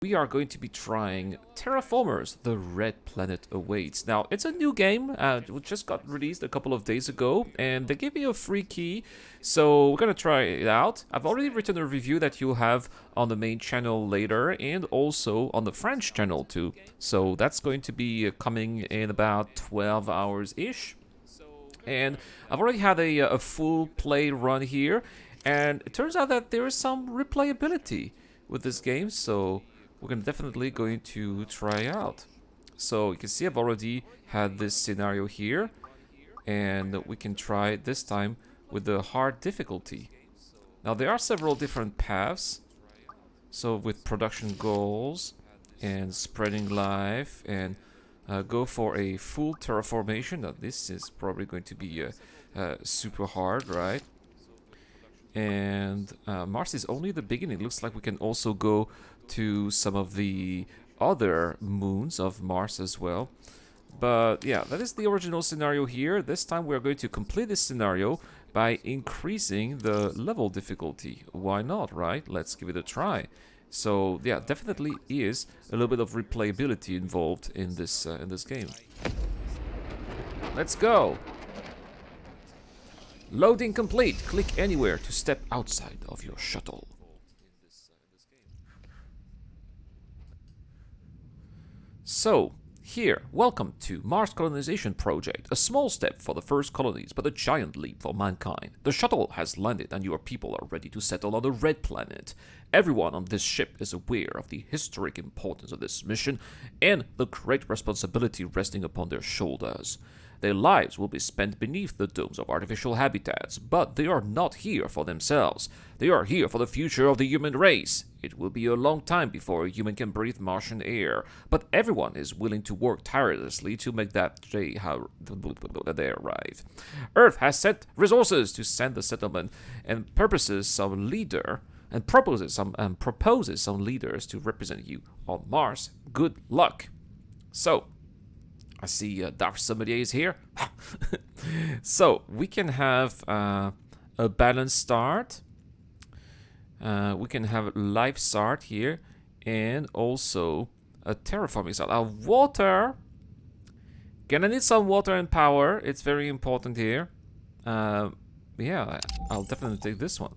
we are going to be trying Terraformers, The Red Planet Awaits. Now, it's a new game, it just got released a couple of days ago, and they gave me a free key, so we're gonna try it out. I've already written a review that you'll have on the main channel later, and also on the French channel too. So that's going to be coming in about 12 hours-ish. And I've already had a full play run here, and it turns out that there is some replayability with this game, so we're definitely going to try out. So you can see I've already had this scenario here, and we can try this time with the hard difficulty. Now there are several different paths, so with production goals and spreading life and go for a full terraformation. Now this is probably going to be super hard, right? And Mars is only the beginning. It looks like we can also go to some of the other moons of Mars as well. But yeah, that is the original scenario here. This time we're going to complete this scenario by increasing the level difficulty. Why not, right? Let's give it a try. So yeah, definitely is a little bit of replayability involved in this game. Let's go. Loading complete. Click anywhere to step outside of your shuttle. So, here, welcome to Mars Colonization Project, a small step for the first colonies, but a giant leap for mankind. The shuttle has landed and your people are ready to settle on the Red Planet. Everyone on this ship is aware of the historic importance of this mission and the great responsibility resting upon their shoulders. Their lives will be spent beneath the domes of artificial habitats, but they are not here for themselves. They are here for the future of the human race. It will be a long time before a human can breathe Martian air, but everyone is willing to work tirelessly to make that day how they arrive. Earth has set resources to send the settlement and proposes some leaders to represent you on Mars. Good luck. So, I see Darth Sommelier is here. So, we can have a balanced start. We can have life start here. And also a terraforming start. Water. Gonna need some water and power. It's very important here. Yeah, I'll definitely take this one.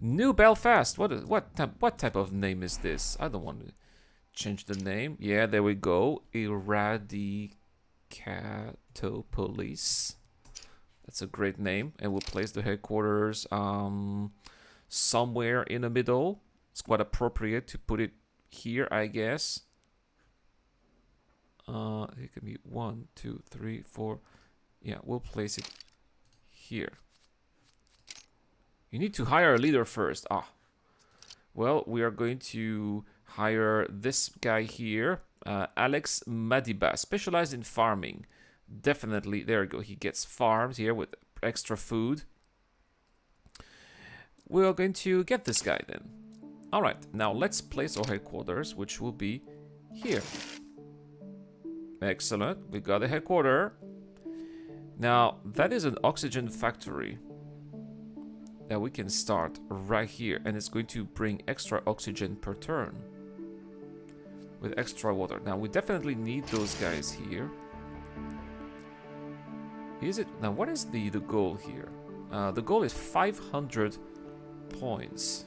New Belfast. What type of name is this? I don't want to change the name. Yeah, there we go. Eradicatopolis. That's a great name, and we'll place the headquarters somewhere in the middle. It's quite appropriate to put it here, I guess. It can be 1, 2, 3, 4. Yeah, we'll place it here. You need to hire a leader first. Well, we are going to hire this guy here, Alex Madiba, specialized in farming. Definitely, there we go. He gets farms here with extra food. We are going to get this guy then. All right, now let's place our headquarters, which will be here. Excellent. We got a headquarters. Now, that is an oxygen factory that we can start right here, and it's going to bring extra oxygen per turn with extra water. Now we definitely need those guys here. Is it now? What is the goal here? The goal is 500 points.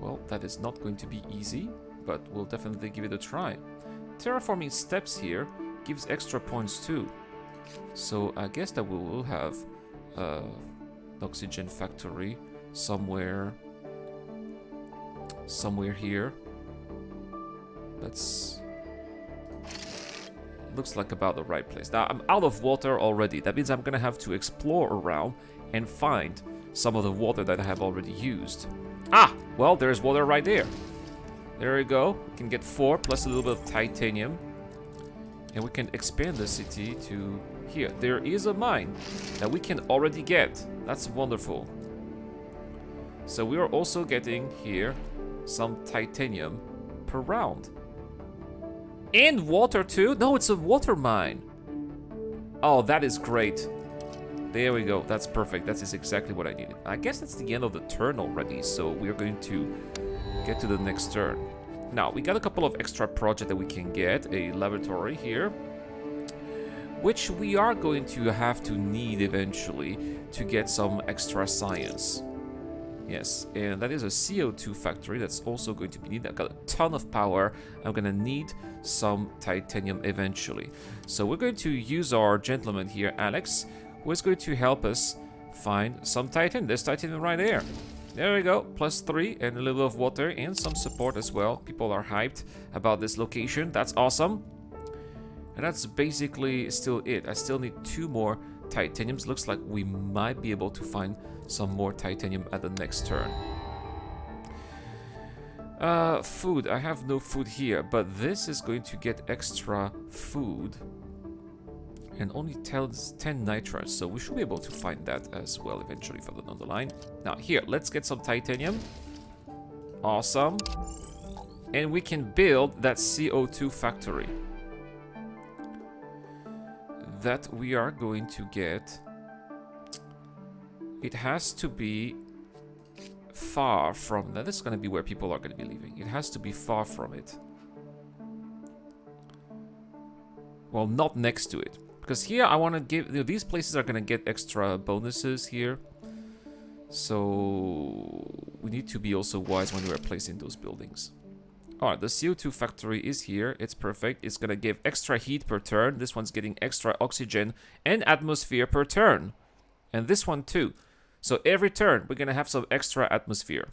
Well, that is not going to be easy, but we'll definitely give it a try. Terraforming steps here gives extra points too, so I guess that we will have oxygen factory somewhere here. That's looks like about the right place. Now I'm out of water already. That means I'm gonna have to explore around and find some of the water that I have already used. Well, there's water right there. There we go. We can get 4 plus a little bit of titanium, and we can expand the city to here. There is a mine that we can already get. That's wonderful. So we are also getting here some titanium per round. And water too? No, it's a water mine. Oh, that is great. There we go. That's perfect. That is exactly what I needed. I guess that's the end of the turn already. So we're going to get to the next turn. Now, we got a couple of extra projects that we can get. A laboratory here, which we are going to have to need eventually to get some extra science. Yes, and that is a CO2 factory that's also going to be needed. I've got a ton of power. I'm going to need some titanium eventually. So we're going to use our gentleman here, Alex, who is going to help us find some titanium. There's titanium right there. There we go, +3 and a little of water and some support as well. People are hyped about this location. That's awesome. And that's basically still it. I still need 2 more titaniums. Looks like we might be able to find some more titanium at the next turn. Food. I have no food here, but this is going to get extra food. And only 10 nitrates, so we should be able to find that as well eventually further down the line. Now here, let's get some titanium. Awesome. And we can build that CO2 factory that we are going to get. It has to be far from that. This is going to be where people are going to be living. It has to be far from it. Well, not next to it. Because here I want to give... You know, these places are going to get extra bonuses here. So we need to be also wise when we are placing those buildings. Alright, the CO2 factory is here. It's perfect. It's going to give extra heat per turn. This one's getting extra oxygen and atmosphere per turn. And this one too. So every turn, we're going to have some extra atmosphere.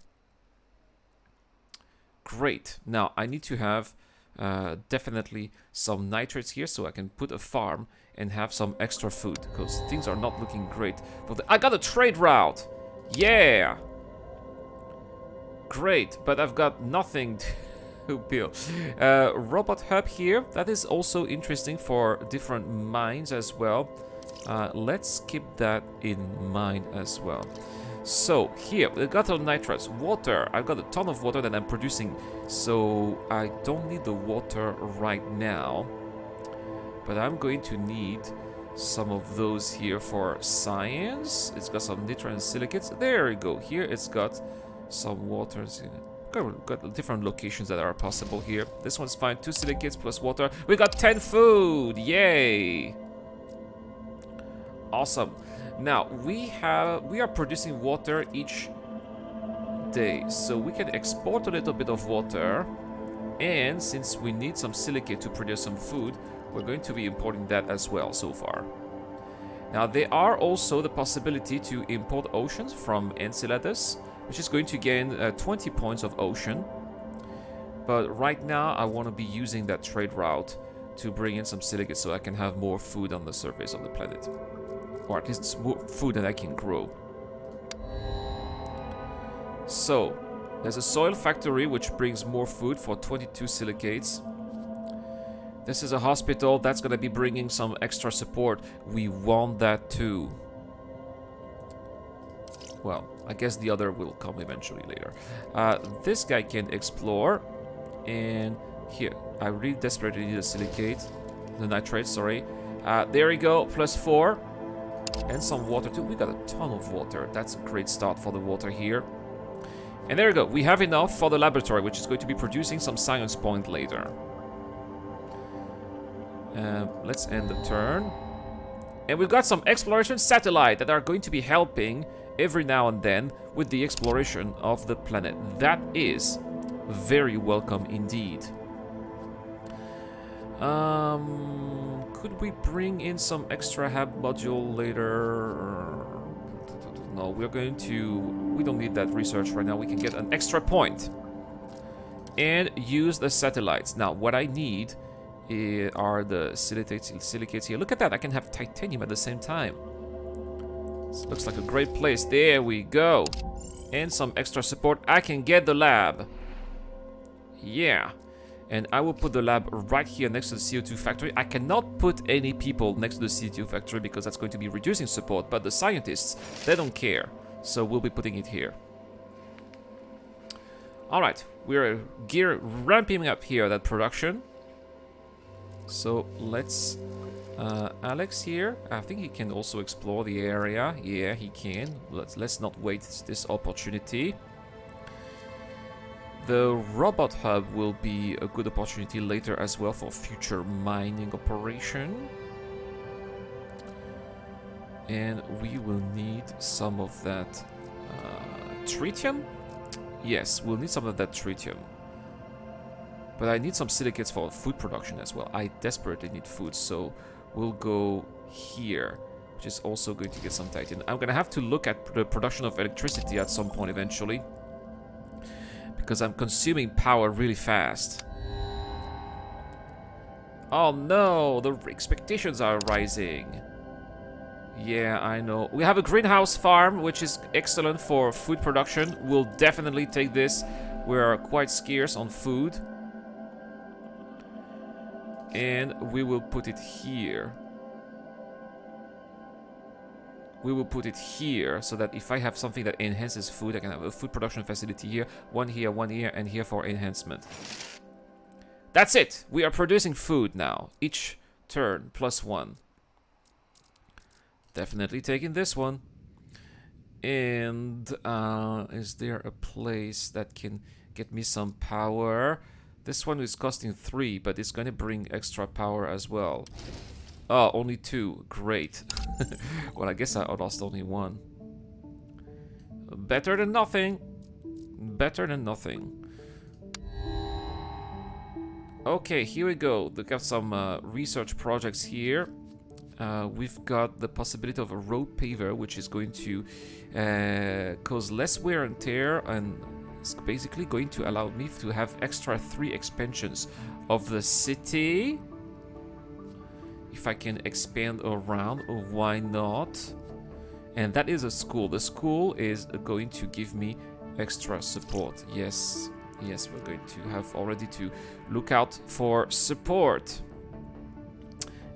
Great. Now, I need to have definitely some nitrates here so I can put a farm and have some extra food. Because things are not looking great. I got a trade route! Yeah! Great, but I've got nothing to build. Robot hub here. That is also interesting for different mines as well. Let's keep that in mind as well. So here we got our nitrates, water. I've got a ton of water that I'm producing, so I don't need the water right now, but I'm going to need some of those here for science. It's got some nitrate and silicates. There we go. Here it's got some waters in it. Got different locations that are possible here. This one's fine. 2 silicates plus water. We got 10 food. Yay! Awesome. Now we are producing water each day, so we can export a little bit of water, and since we need some silicate to produce some food, we're going to be importing that as well so far. Now there are also the possibility to import oceans from Enceladus, which is going to gain 20 points of ocean, but right now I want to be using that trade route to bring in some silicate so I can have more food on the surface of the planet. Or at least more food that I can grow. So, there's a soil factory which brings more food for 22 silicates. This is a hospital that's going to be bringing some extra support. We want that too. Well, I guess the other will come eventually later. This guy can explore. And here, I really desperately need a silicate. The nitrate, sorry. There we go, +4. And some water too. We got a ton of water. That's a great start for the water here. And there we go. We have enough for the laboratory, which is going to be producing some science point later. Let's end the turn. And we've got some exploration satellite that are going to be helping every now and then with the exploration of the planet. That is very welcome indeed. Could we bring in some extra hub module later? No, we don't need that research right now. We can get an extra point and use the satellites. Now, what I need are the silicates here. Look at that, I can have titanium at the same time. This looks like a great place. There we go. And some extra support. I can get the lab. Yeah. And I will put the lab right here next to the CO2 factory. I cannot put any people next to the CO2 factory because that's going to be reducing support. But the scientists, they don't care. So we'll be putting it here. Alright, we're ramping up here that production. So let's... Alex here, I think he can also explore the area. Yeah, he can. Let's not waste this opportunity. The robot hub will be a good opportunity later as well for future mining operation. And we will need some of that tritium. Yes, we'll need some of that tritium. But I need some silicates for food production as well. I desperately need food, so we'll go here, which is also going to get some titanium. I'm going to have to look at the production of electricity at some point eventually, because I'm consuming power really fast. Oh no, the expectations are rising. Yeah, I know. We have a greenhouse farm, which is excellent for food production. We'll definitely take this. We're quite scarce on food. And we will put it here. We will put it here, so that if I have something that enhances food, I can have a food production facility here, one here, and here for enhancement. That's it! We are producing food now. Each turn, +1. Definitely taking this one. And is there a place that can get me some power? This one is costing 3, but it's going to bring extra power as well. Oh, only 2. Great. Well, I guess I lost only 1. Better than nothing. Better than nothing. Okay, here we go. Look at some research projects here. We've got the possibility of a road paver, which is going to cause less wear and tear, and it's basically going to allow me to have extra 3 expansions of the city. If I can expand around, why not? And that is a school. The school is going to give me extra support. Yes, yes, we're going to have already to look out for support.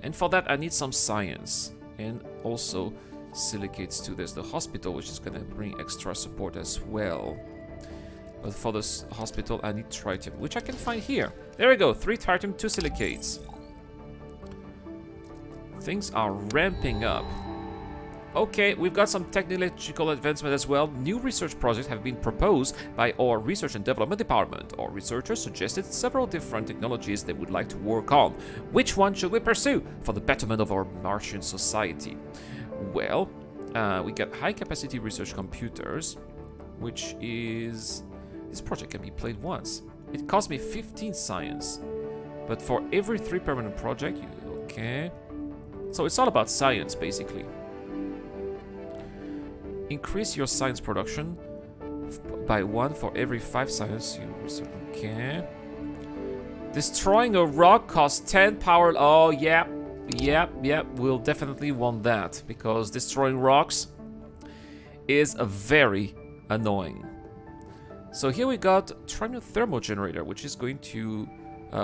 And for that, I need some science and also silicates too. There's the hospital, which is going to bring extra support as well. But for this hospital, I need tritium, which I can find here. There we go, 3 tritium, 2 silicates. Things are ramping up. Okay, we've got some technological advancement as well. New research projects have been proposed by our research and development department. Our researchers suggested several different technologies they would like to work on. Which one should we pursue for the betterment of our Martian society? Well, we got high capacity research computers, which is... This project can be played once. It cost me 15 science. But for every 3 permanent project, okay. So it's all about science, basically. Increase your science production by 1 for every 5 science you research. Okay. Destroying a rock costs 10 power. Oh, yeah. Yep. We'll definitely want that, because destroying rocks is very annoying. So here we got Tritium thermal generator, which is going to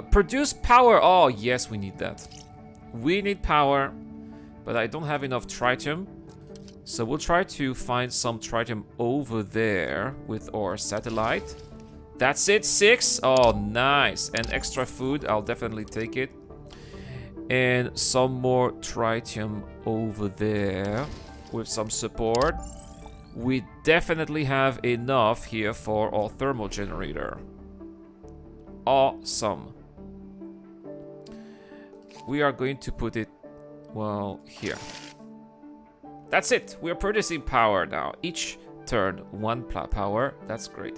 produce power. Oh, yes, we need that. We need power, but I don't have enough tritium. So we'll try to find some tritium over there with our satellite. That's it, 6. Oh, nice. And extra food, I'll definitely take it. And some more tritium over there with some support. We definitely have enough here for our thermal generator. Awesome. We are going to put it, well, here. That's it. We're producing power now. Each turn, 1 power. That's great.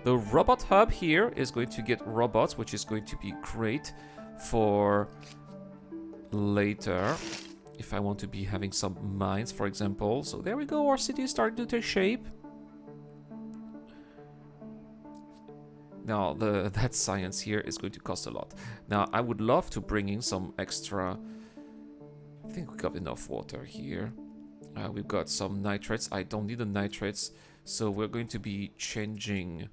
The robot hub here is going to get robots, which is going to be great for later. If I want to be having some mines, for example. So there we go. Our city is starting to take shape. Now, that science here is going to cost a lot. Now, I would love to bring in some extra... I think we got enough water here. We've got some nitrates. I don't need the nitrates, so we're going to be changing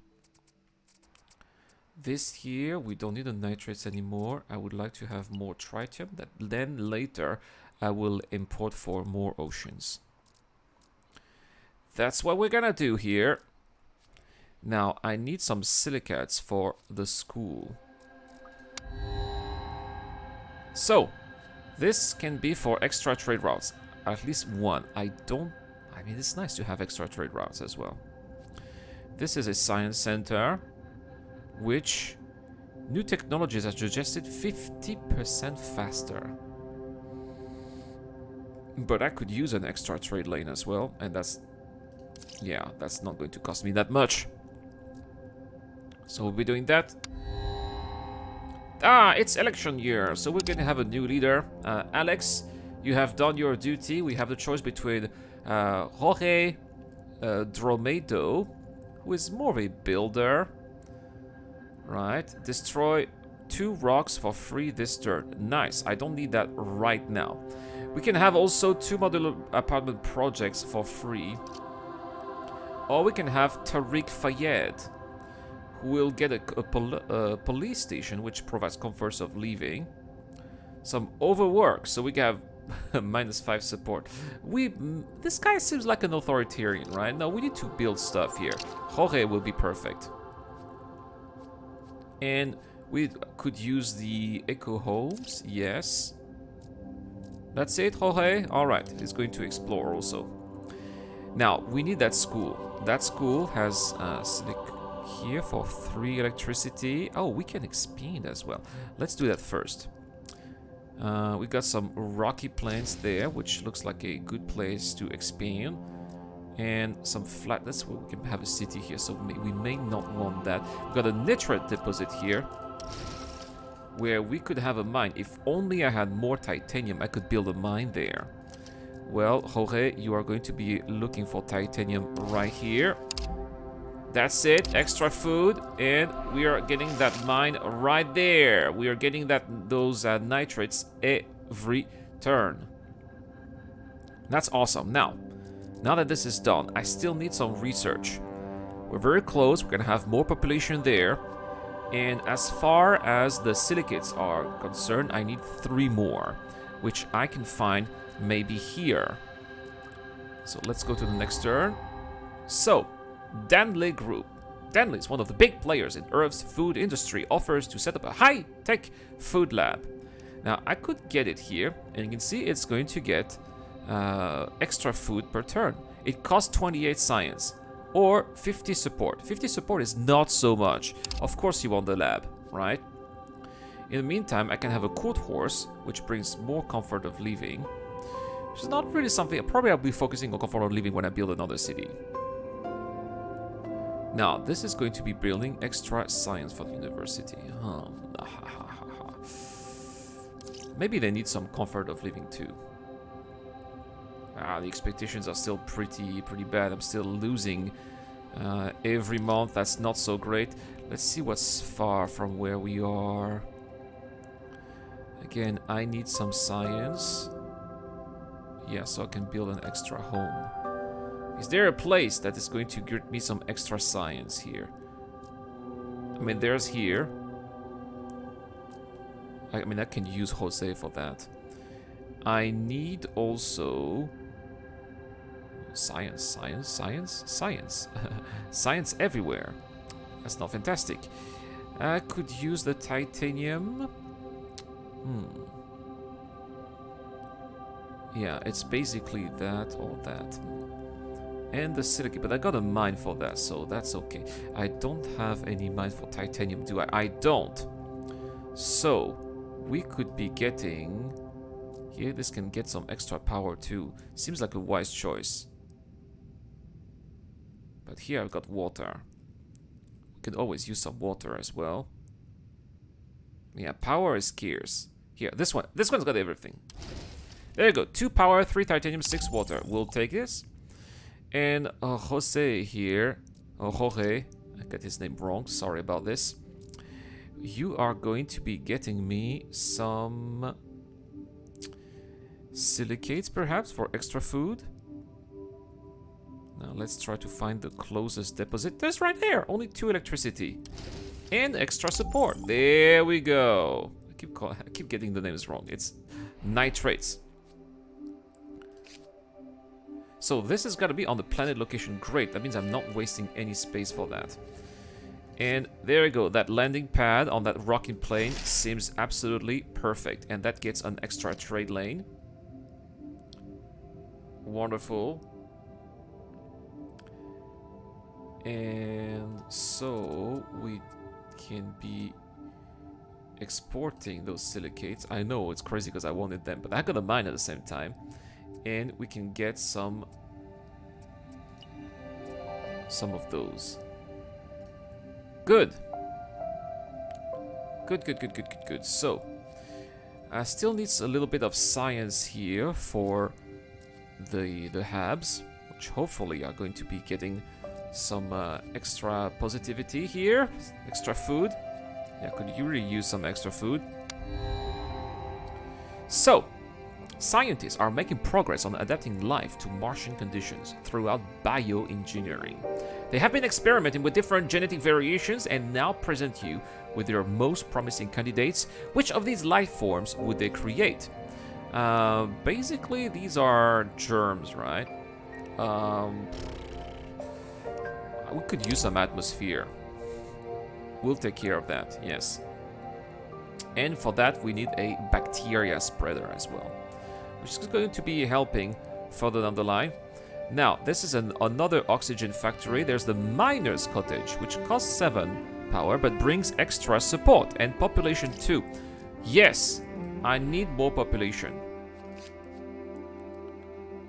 this here. We don't need the nitrates anymore. I would like to have more tritium, that then later I will import for more oceans. That's what we're gonna do here. Now, I need some silicates for the school. So, this can be for extra trade routes. At least 1. I mean, it's nice to have extra trade routes as well. This is a science center. which new technologies are suggested 50% faster. But I could use an extra trade lane as well, and that's not going to cost me that much. So we'll be doing that. It's election year, so we're gonna have a new leader. Alex, you have done your duty. We have the choice between Jorge Dromedo, who is more of a builder. Right, destroy 2 rocks for free this turn. Nice, I don't need that right now. We can have also 2 modular apartment projects for free. Or we can have Tariq Fayed, who will get a police station, which provides comforts of living. Some overwork, so we can have -5 support. This guy seems like an authoritarian, right? No, we need to build stuff here. Jorge will be perfect. And we could use the eco homes, yes. That's it, Jorge? Alright, he's going to explore also. Now, we need that school. That school has here for 3 electricity. Oh, we can expand as well. Let's do that first. We got some rocky plains there, which looks like a good place to expand. And some flat, that's where we can have a city here, so we may not want that. We've got a nitrate deposit here, where we could have a mine. If only I had more titanium, I could build a mine there. Well, Jorge, you are going to be looking for titanium right here. That's it, extra food, and we are getting that mine right there. We are getting those nitrates every turn. That's awesome. Now that this is done, I still need some research. We're very close, we're gonna have more population there. And as far as the silicates are concerned, I need 3 more, which I can find maybe here. So let's go to the next turn. So, Danley Group. Danley is one of the big players in Earth's food industry, offers to set up a high-tech food lab. Now, I could get it here, and you can see it's going to get extra food per turn. It costs 28 science or 50 support. 50 support is not so much. Of course you want the lab, right? In the meantime, I can have a court horse, which brings more comfort of living. Which is not really something. Probably I'll be focusing on comfort of living when I build another city. Now, this is going to be building extra science for the university. Maybe they need some comfort of living too. The expectations are still pretty bad. I'm still losing every month. That's not so great. Let's see what's far from where we are. Again, I need some science. Yeah, so I can build an extra home. Is there a place that is going to give me some extra science here? I mean, there's here. I mean, I can use Jose for that. I need also... Science. Science everywhere. That's not fantastic. I could use the titanium. Yeah, it's basically that or that. And the silicate, but I got a mine for that, so that's okay. I don't have any mine for titanium, do I? I don't. So, we could be getting... Here, this can get some extra power too. Seems like a wise choice. But here I've got water. We could always use some water as well. Yeah, power is scarce. Here, this one's got everything. There you go. 2 power, 3 titanium, 6 water. We'll take this. And Jose here. Oh, Jorge. I got his name wrong. Sorry about this. You are going to be getting me some silicates, perhaps, for extra food. Now let's try to find the closest deposit. There's right there. Only 2 electricity. And extra support. There we go. I keep getting the names wrong. It's nitrates. So this is going to be on the planet location. Great. That means I'm not wasting any space for that. And there we go. That landing pad on that rocky plain seems absolutely perfect. And that gets an extra trade lane. Wonderful. And so we can be exporting those silicates. I know it's crazy because I wanted them, but I got a mine at the same time. And we can get some of those. Good. Good. So, I still needs a little bit of science here for the hubs, which hopefully are going to be getting some extra positivity here, extra food. Yeah, could you really use some extra food? So, scientists are making progress on adapting life to Martian conditions throughout bioengineering. They have been experimenting with different genetic variations and now present you with their most promising candidates. Which of these life forms would they create? Basically, these are germs, right? We could use some atmosphere. We'll take care of that, yes. And for that, we need a bacteria spreader as well, which is going to be helping further down the line. Now, this is another oxygen factory. There's the miner's cottage, which costs 7 power, but brings extra support and population too. Yes, I need more population.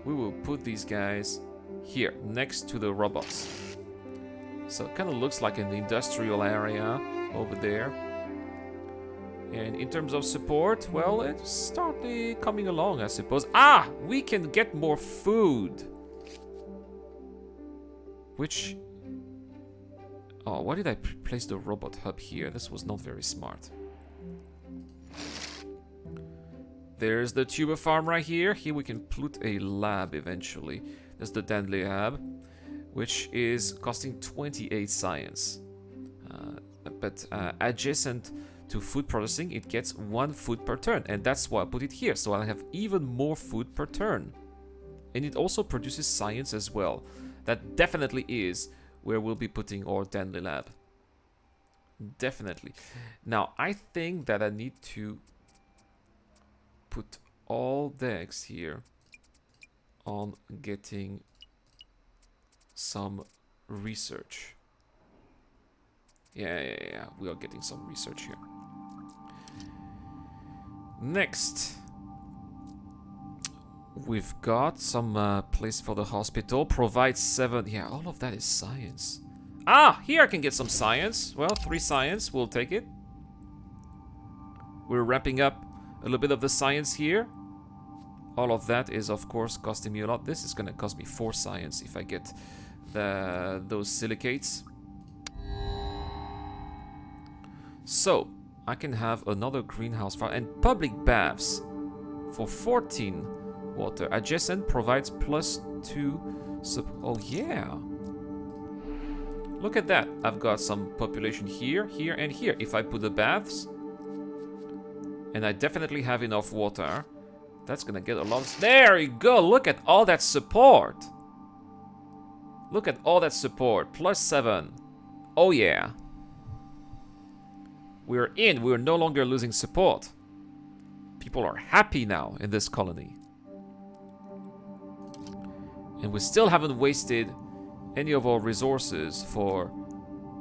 We will put these guys here, next to the robots. So it kind of looks like an industrial area over there. And in terms of support, well, it's started coming along, I suppose. Ah, we can get more food. Which... Oh, why did I place the robot hub here? This was not very smart. There's the tuber farm right here. Here we can put a lab eventually. There's the Danley lab, which is costing 28 science. But adjacent to food processing, it gets 1 food per turn, and that's why I put it here, so I'll have even more food per turn. And it also produces science as well. That definitely is where we'll be putting our Danley lab. Definitely. Now, I think that I need to put all the eggs here on getting some research. Yeah, we are getting some research here. Next, we've got some place for the hospital. Provide 7. Yeah, all of that is science. Ah, here I can get some science. Well, 3 science, we'll take it. We're wrapping up a little bit of the science here. All of that is, of course, costing me a lot. This is going to cost me 4 science if I get those silicates. So, I can have another greenhouse farm and public baths for 14 water. Adjacent provides +2. Oh, yeah. Look at that. I've got some population here, here, and here. If I put the baths, and I definitely have enough water, that's gonna get a lot of... There you go. Look at all that support. Look at all that support. +7. Oh, yeah. We're in. We're no longer losing support. People are happy now in this colony. And we still haven't wasted any of our resources for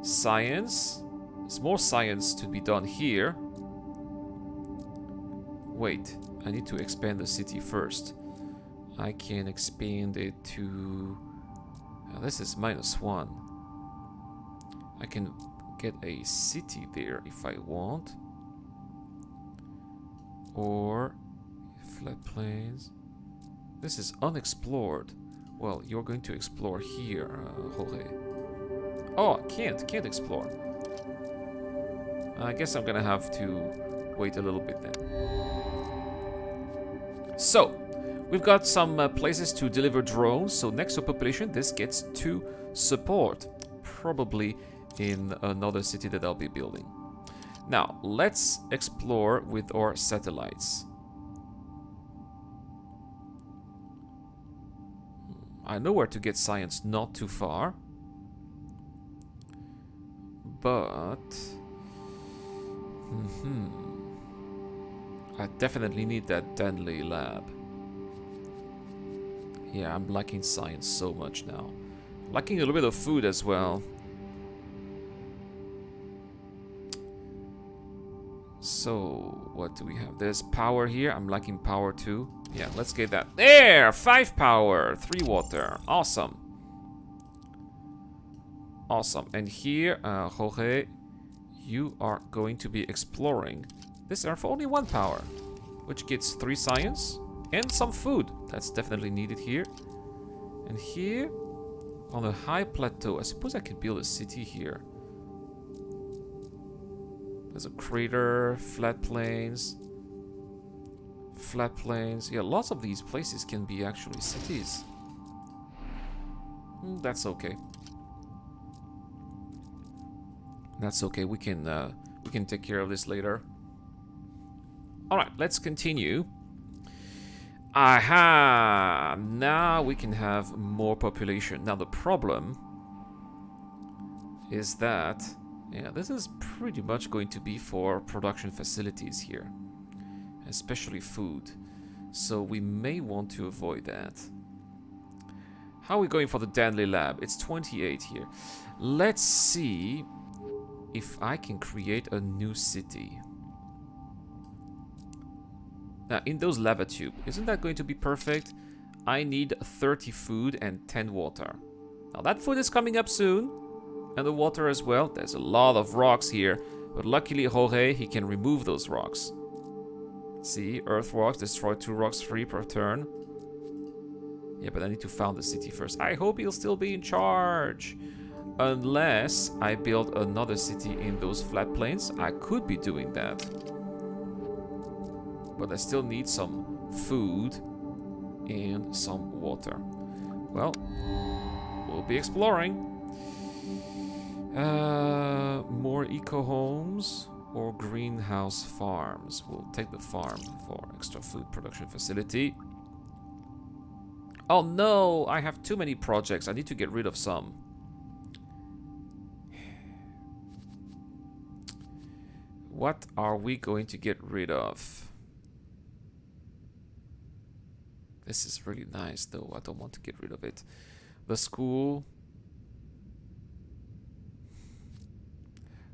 science. There's more science to be done here. Wait, I need to expand the city first. I can expand it to... this is -1. I can get a city there if I want. Or flat plains. This is unexplored. Well, you're going to explore here, Jorge. Oh, I can't explore. I guess I'm gonna have to wait a little bit then. So, we've got some places to deliver drones. So next to population, this gets 2 support. Probably in another city that I'll be building. Now, let's explore with our satellites. I know where to get science not too far. But... I definitely need that Danley lab. Yeah, I'm lacking science so much now. Lacking a little bit of food as well. So, what do we have? There's power here. I'm lacking power too. Yeah, let's get that. There! 5 power, 3 water. Awesome. Awesome. And here, Jorge, you are going to be exploring this area for only 1 power, which gets 3 science and some food. That's definitely needed here. And here, on a high plateau, I suppose I could build a city here. There's a crater, flat plains. Flat plains. Yeah, lots of these places can be actually cities. That's okay. That's okay. We can take care of this later. All right, let's continue. Aha! Now we can have more population. Now the problem is that, yeah, this is pretty much going to be for production facilities here, especially food. So we may want to avoid that. How are we going for the Danley lab? It's 28 here. Let's see if I can create a new city. Now, in those lava tube, isn't that going to be perfect? I need 30 food and 10 water. Now, that food is coming up soon. And the water as well. There's a lot of rocks here. But luckily, Jorge, he can remove those rocks. See, earth rocks, destroy 2 rocks free per turn. Yeah, but I need to found the city first. I hope he'll still be in charge. Unless I build another city in those flat plains. I could be doing that. But I still need some food and some water. Well, we'll be exploring. More eco homes or greenhouse farms. We'll take the farm for extra food production facility. Oh no, I have too many projects. I need to get rid of some. What are we going to get rid of? This is really nice, though. I don't want to get rid of it. The school.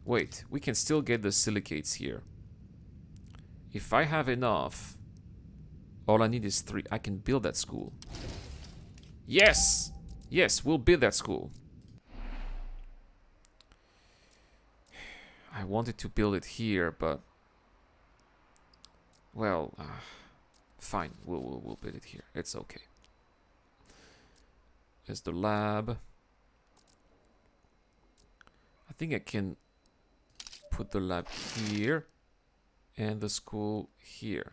Wait, we can still get the silicates here. If I have enough, all I need is 3. I can build that school. Yes! Yes, we'll build that school. I wanted to build it here, but... Well... fine, we'll build it here. It's okay. There's the lab. I think I can put the lab here and the school here.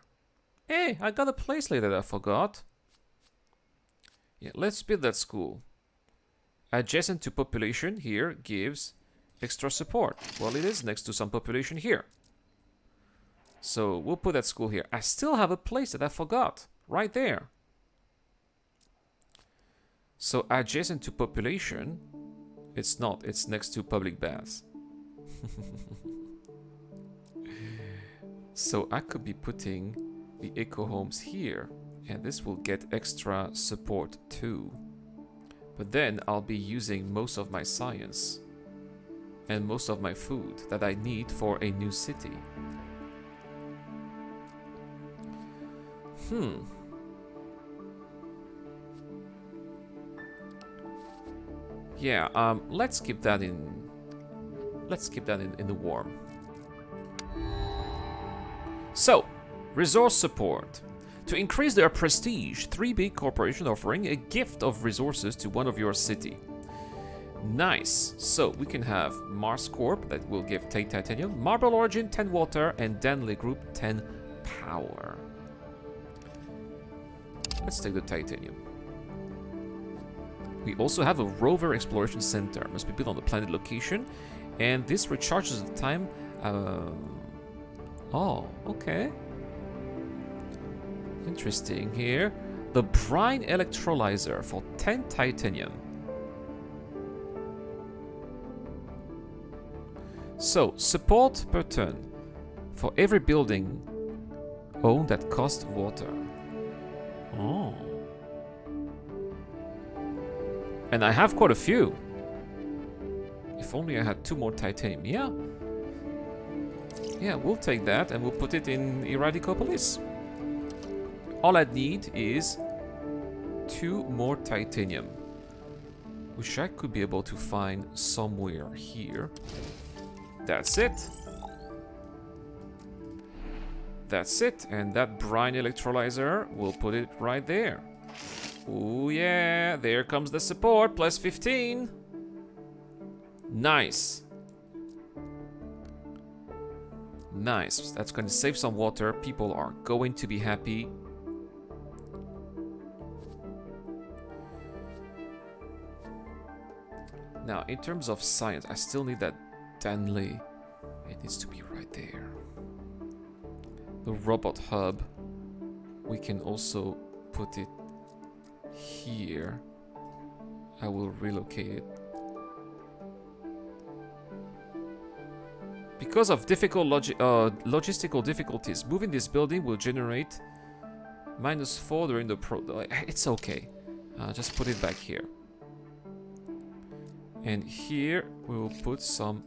Hey, I got a place later that I forgot. Yeah, let's build that school. Adjacent to population here gives extra support. Well, it is next to some population here. So we'll put that school here. I still have a place that I forgot. Right there. So adjacent to population, it's not. It's next to public baths. So I could be putting the eco homes here. And this will get extra support too. But then I'll be using most of my science. And most of my food that I need for a new city. Yeah, let's keep that in. Let's keep that in the warm. So, resource support. To increase their prestige, 3 big corporations offering a gift of resources to one of your city. Nice. So we can have Mars Corp that will give 10 titanium, Marble Origin 10 water, and Danley Group 10 power. Let's take the titanium. We also have a rover exploration center. Must be built on the planet location, and this recharges the time. Oh, okay. Interesting here. The brine electrolyzer for 10 titanium. So, support per turn for every building owned that costs water. Oh. And I have quite a few. If only I had 2 more titanium. Yeah. Yeah, we'll take that and we'll put it in Eradicopolis. All I need is 2 more titanium, which I could be able to find somewhere here. That's it. That's it. And that brine electrolyzer, we'll put it right there. Oh yeah, there comes the support, plus 15. Nice. Nice. That's going to save some water. People are going to be happy. Now, in terms of science, I still need that Danley. It needs to be right there. The robot hub, we can also put it here. I will relocate it. Because of difficult logistical difficulties, moving this building will generate -4 during the It's okay. Just put it back here. And here we'll put some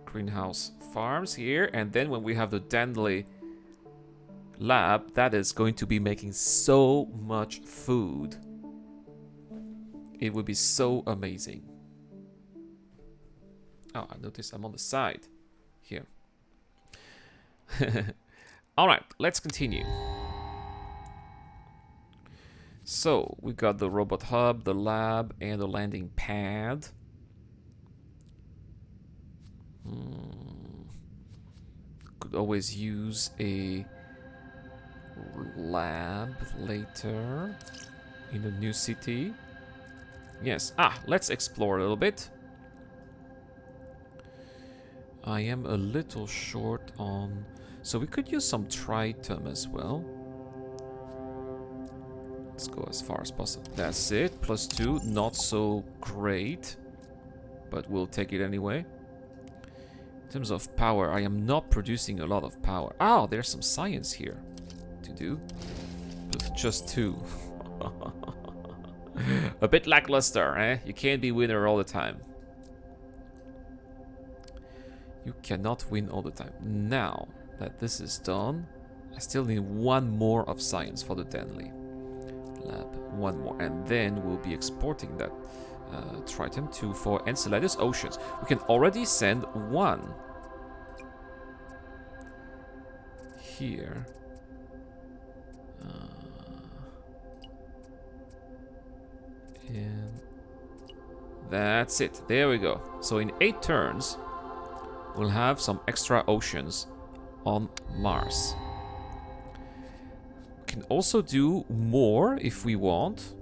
greenhouse farms here. And then when we have the Danley lab, that is going to be making so much food. It would be so amazing. Oh, I noticed I'm on the side here. All right, let's continue. So we got the robot hub, the lab, and the landing pad. Could always use a lab later in a new city. Yes. Let's explore a little bit. I am a little short on... So we could use some tritum as well. Let's go as far as possible. That's it. +2. Not so great. But we'll take it anyway. In terms of power, I am not producing a lot of power. There's some science here to do. But just 2. A bit lackluster, eh? You can't be winner all the time. You cannot win all the time. Now that this is done, I still need 1 more of science for the Danley lab. 1 more. And then we'll be exporting that Triton 2 for Enceladus Oceans. We can already send 1 here. And that's it. There we go. So in 8 turns, we'll have some extra oceans on Mars. We can also do more if we want,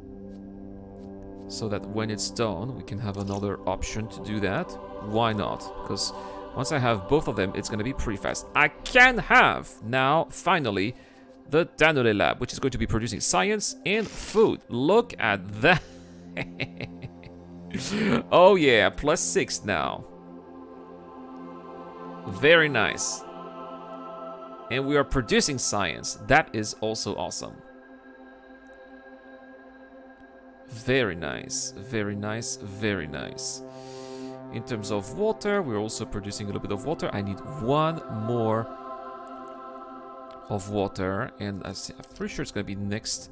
so that when it's done, we can have another option to do that. Why not? Because once I have both of them, it's going to be pretty fast. I can have now, finally, the Danone Lab, which is going to be producing science and food. Look at that. Oh yeah, +6 now. Very nice. And we are producing science. That is also awesome. Very nice. Very nice. Very nice. In terms of water, we're also producing a little bit of water. I need 1 more of water. And I'm pretty sure it's going to be next.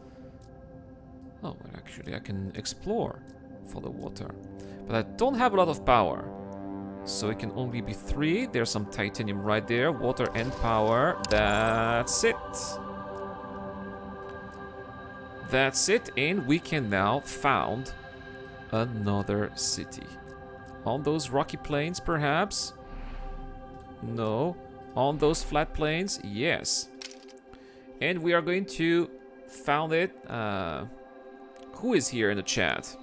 Oh, well, actually, I can explore for the water. But I don't have a lot of power. So it can only be 3. There's some titanium right there. Water and power. That's it. That's it. And we can now found another city. On those rocky plains, perhaps? No. On those flat plains? Yes. And we are going to found it. Who is here in the chat?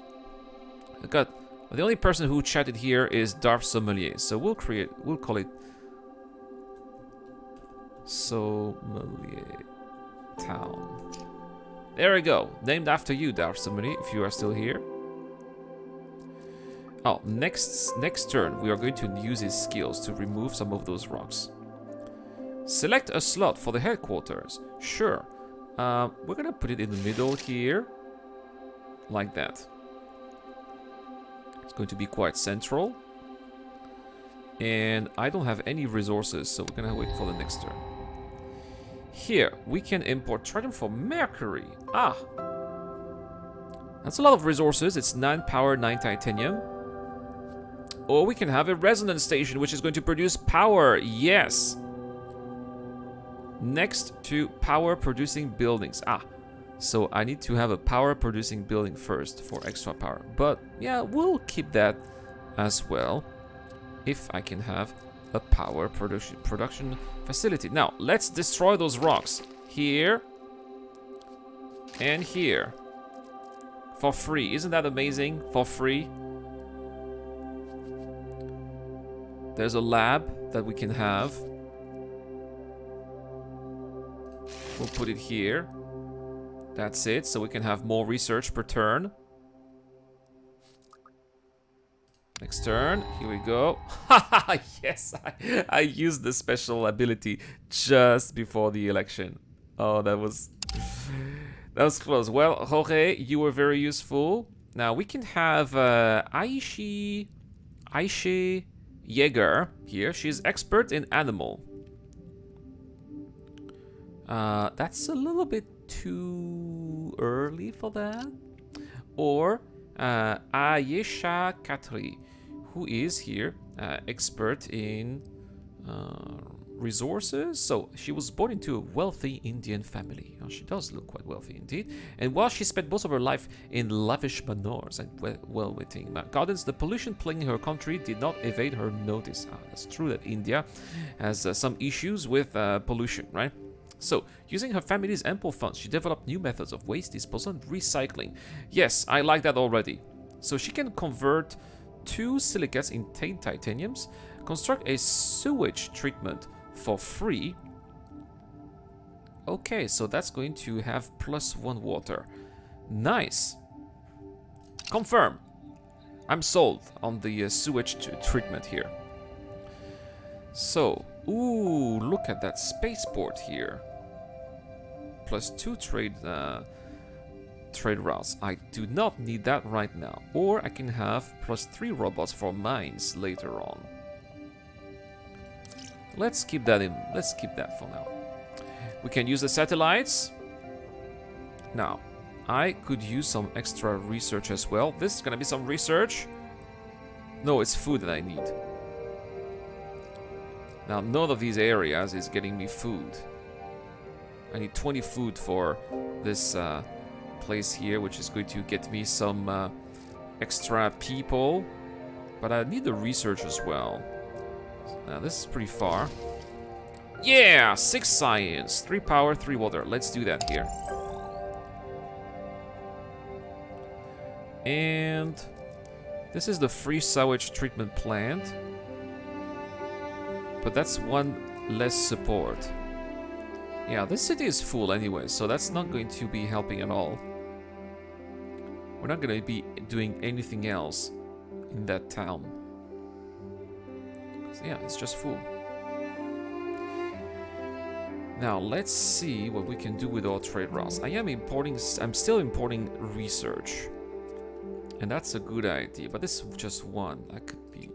I got... The only person who chatted here is Darth Sommelier, so we'll call it Sommelier Town. There we go, named after you, Darth Sommelier, if you are still here. Oh, next turn we are going to use his skills to remove some of those rocks. Select a slot for the headquarters. Sure, we're gonna put it in the middle here, like that. Going to be quite central. And I don't have any resources, so we're gonna wait for the next turn. Here, we can import tritium for mercury. Ah! That's a lot of resources. It's 9 power, 9 titanium. Or we can have a resonance station, which is going to produce power. Yes! Next to power producing buildings. Ah, so I need to have a power producing building first for extra power. But yeah, we'll keep that as well if I can have a power production facility. Now, let's destroy those rocks. Here and here. For free. Isn't that amazing? For free. There's a lab that we can have. We'll put it here. That's it. So we can have more research per turn. Next turn. Here we go. Yes, I used the special ability just before the election. Oh, that was close. Well, Jorge, you were very useful. Now we can have Aishe Jaeger here. She's expert in animal. That's a little bit too early for that. Or Ayesha Katri, who is here expert in resources. So she was born into a wealthy Indian family. Oh, she does look quite wealthy indeed. And while she spent most of her life in lavish manors and well-waiting gardens, the pollution plaguing her country did not evade her notice. It's true that India has some issues with pollution, right? So, using her family's ample funds, she developed new methods of waste disposal and recycling. Yes, I like that already. So she can convert 2 silicates in 10 titaniums, construct a sewage treatment for free. Okay, so that's going to have +1 water. Nice. Confirm. I'm sold on the sewage treatment here. So, ooh, look at that spaceport here. +2 trade routes. I do not need that right now. Or I can have +3 robots for mines later on. Let's keep that in. Let's keep that for now. We can use the satellites. Now, I could use some extra research as well. This is gonna be some research. No, it's food that I need. Now, none of these areas is getting me food. I need 20 food for this place here, which is going to get me some extra people. But I need the research as well. Now, this is pretty far. Yeah! 6 science, 3 power, 3 water. Let's do that here. And this is the free sewage treatment plant. But that's 1 less support. Yeah, this city is full anyway, so that's not going to be helping at all. We're not going to be doing anything else in that town. So yeah, it's just full. Now, let's see what we can do with our trade routes. I'm still importing research. And that's a good idea, but this is just 1. I could be...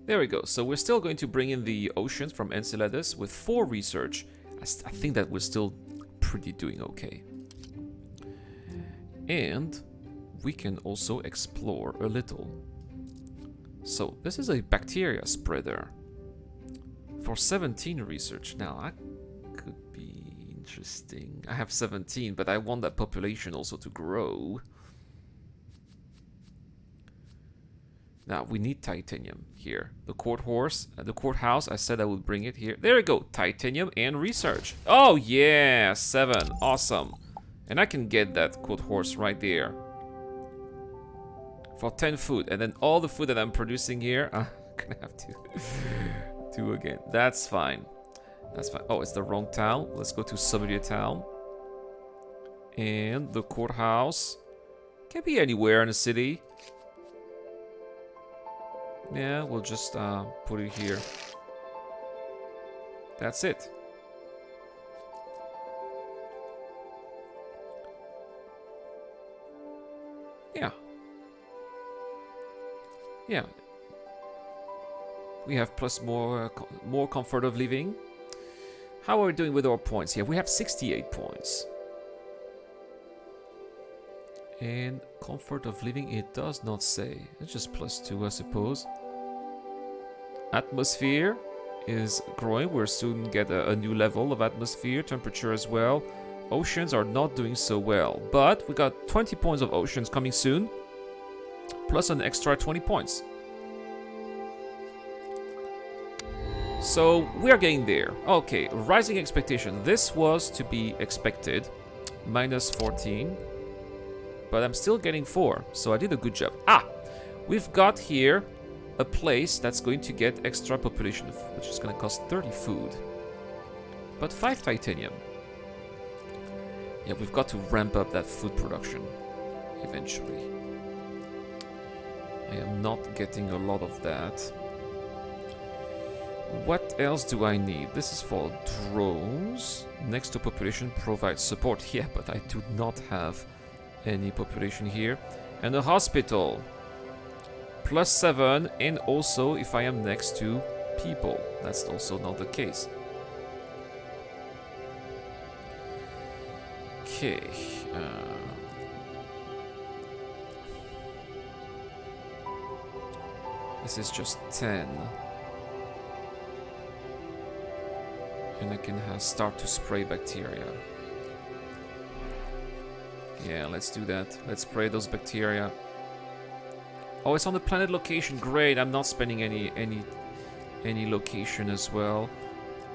There we go. So we're still going to bring in the oceans from Enceladus with 4 research. I think that we're still pretty doing okay. And we can also explore a little. So this is a bacteria spreader for 17 research. Now that could be interesting. I have 17, but I want that population also to grow. Now, we need titanium here. The courthouse, I said I would bring it here. There we go, titanium and research. Oh yeah, 7, awesome. And I can get that courthouse right there. For 10 food, and then all the food that I'm producing here, I'm gonna have to do again. That's fine, that's fine. Oh, it's the wrong town. Let's go to Somalia town. And the courthouse. Can be anywhere in the city. Yeah, we'll just put it here. That's it. Yeah. Yeah. We have plus more comfort of living. How are we doing with our points here? We have 68 points. And comfort of living, it does not say. It's just +2, I suppose. Atmosphere is growing. We'll soon get a new level of atmosphere. Temperature as well. Oceans are not doing so well. But we got 20 points of oceans coming soon. Plus an extra 20 points. So we are getting there. Okay, rising expectation. This was to be expected. -14. But I'm still getting 4, so I did a good job. We've got here a place that's going to get extra population, which is going to cost 30 food. But 5 titanium. Yeah, we've got to ramp up that food production eventually. I am not getting a lot of that. What else do I need? This is for drones. Next to population provides support. Yeah, but I do not have any population here. And a hospital. +7, and also if I am next to people. That's also not the case. Okay. This is just 10. And I can start to spray bacteria. Yeah, let's do that. Let's spray those bacteria. Oh, it's on the planet location. Great. I'm not spending any location as well.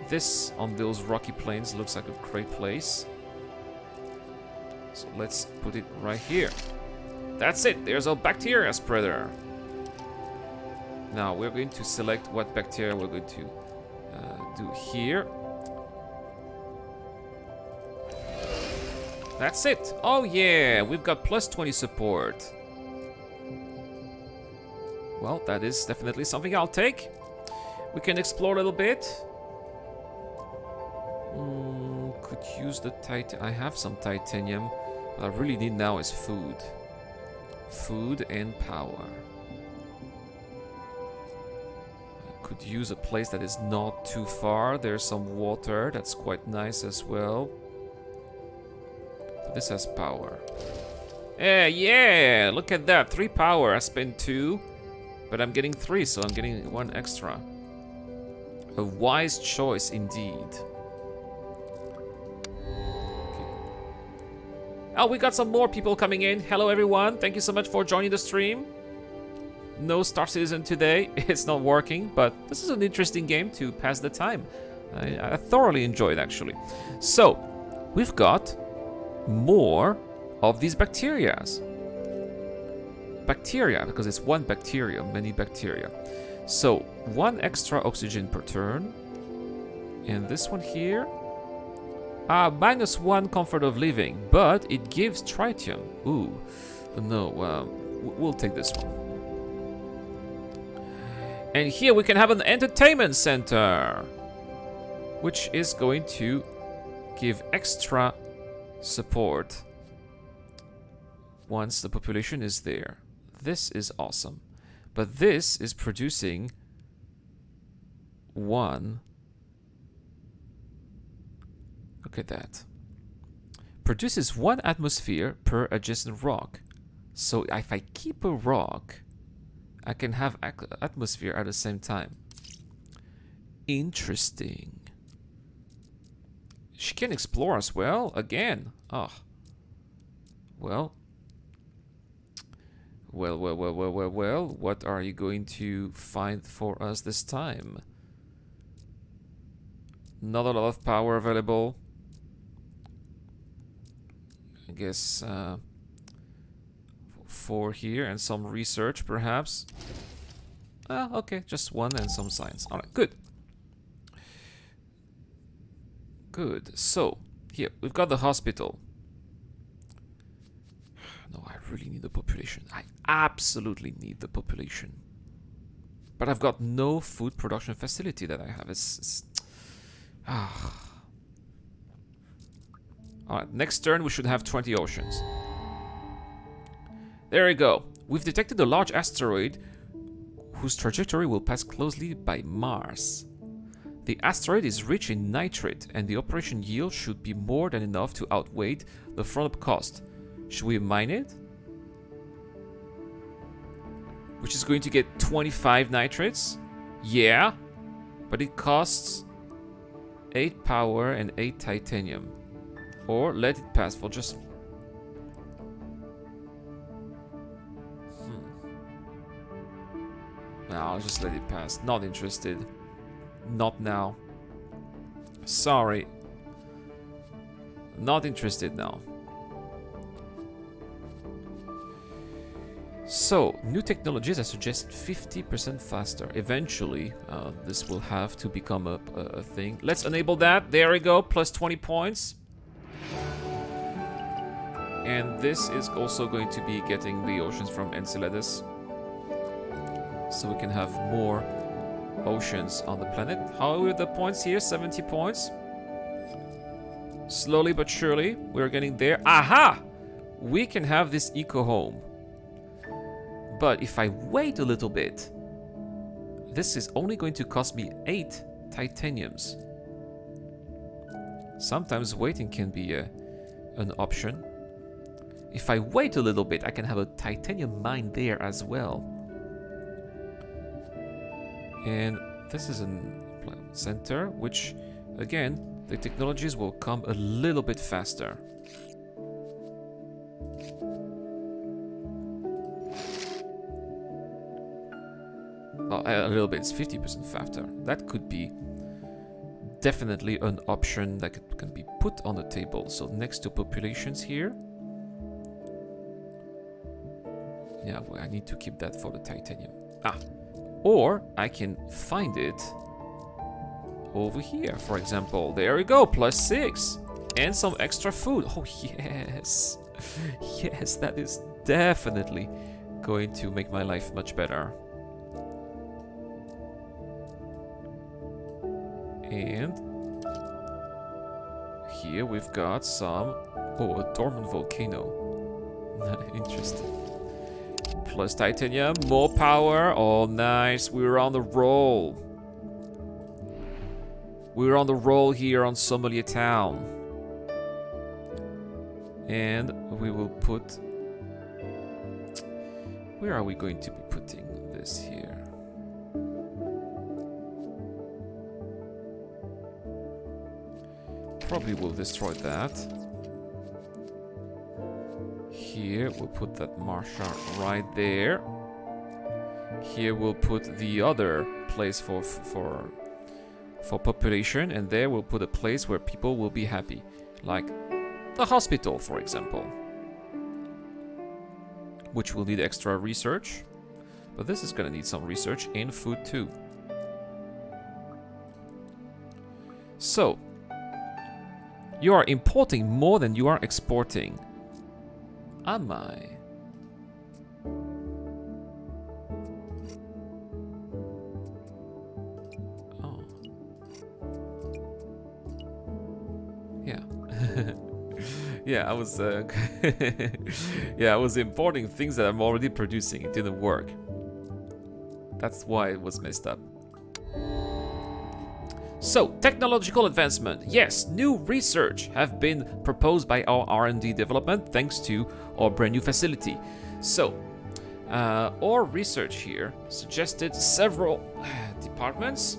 This on those rocky plains looks like a great place. So let's put it right here. That's it. There's a bacteria spreader. Now we're going to select what bacteria we're going to do here. That's it. Oh yeah, we've got +20 support. Well, that is definitely something I'll take. We can explore a little bit. Could use the I have some titanium. What I really need now is food. Food and power. I could use a place that is not too far. There's some water. That's quite nice as well. This has power. Yeah, look at that. 3 power. I spent 2, but I'm getting 3, so I'm getting 1 extra. A wise choice indeed. Okay. Oh, we got some more people coming in. Hello, everyone. Thank you so much for joining the stream. No Star Citizen today. It's not working, but this is an interesting game to pass the time. I thoroughly enjoyed, actually. So, we've got more of these bacterias. Bacteria, because it's 1 bacteria, many bacteria. So 1 extra oxygen per turn. And this one here, -1 comfort of living, but it gives tritium. Ooh, no, we'll take this one. And here we can have an entertainment center, which is going to give extra support once the population is there. This is awesome. But this is producing 1. Look at that. Produces 1 atmosphere per adjacent rock. So if I keep a rock, I can have atmosphere at the same time. Interesting. She can explore as well, again. Oh. Well, what are you going to find for us this time? Not a lot of power available. I guess 4 here and some research, perhaps. Okay, just 1 and some science. All right, good. Good. So, here, we've got the hospital. No, I really need the population. I absolutely need the population. But I've got no food production facility that I have. Alright, next turn we should have 20 oceans. There we go. We've detected a large asteroid whose trajectory will pass closely by Mars. The asteroid is rich in nitrate, and the operation yield should be more than enough to outweigh the front-up cost. Should we mine it? Which is going to get 25 nitrates? Yeah, but it costs 8 power and 8 titanium. Or let it pass for just... No, I'll just let it pass. Not interested. Not now. Sorry. Not interested now. So, new technologies are suggested 50% faster. Eventually, this will have to become a thing. Let's enable that. There we go. Plus 20 points. And this is also going to be getting the oceans from Enceladus. So we can have more oceans on the planet. How are the points here? 70 points. Slowly but surely, we're getting there. Aha! We can have this eco-home. But if I wait a little bit, this is only going to cost me 8 titaniums. Sometimes waiting can be an option. If I wait a little bit, I can have a titanium mine there as well. And this is a center, which, again, the technologies will come a little bit faster. Oh, a little bit, it's 50% faster. That could be definitely an option that can be put on the table. So next to populations here. Yeah, well, I need to keep that for the titanium. Ah. Or I can find it over here, for example. There we go, plus 6. And some extra food. Oh, yes. Yes, that is definitely going to make my life much better. And here we've got some... Oh, a dormant volcano. Interesting. Plus titanium, more power. Oh, nice. We were on the roll. We were on the roll here on Somalia Town. And we will put... Where are we going to be putting this here? Probably will destroy that. Here we'll put that Marsha right there. Here we'll put the other place for population, and there we'll put a place where people will be happy, like the hospital, for example, which will need extra research. But this is gonna need some research and food too. So you are importing more than you are exporting. Am I? Oh. Yeah. Yeah, I was yeah, I was importing things that I'm already producing. It didn't work. That's why it was messed up. So, technological advancement. Yes, new research have been proposed by our R&D development thanks to our brand new facility. So, our research here suggested several departments.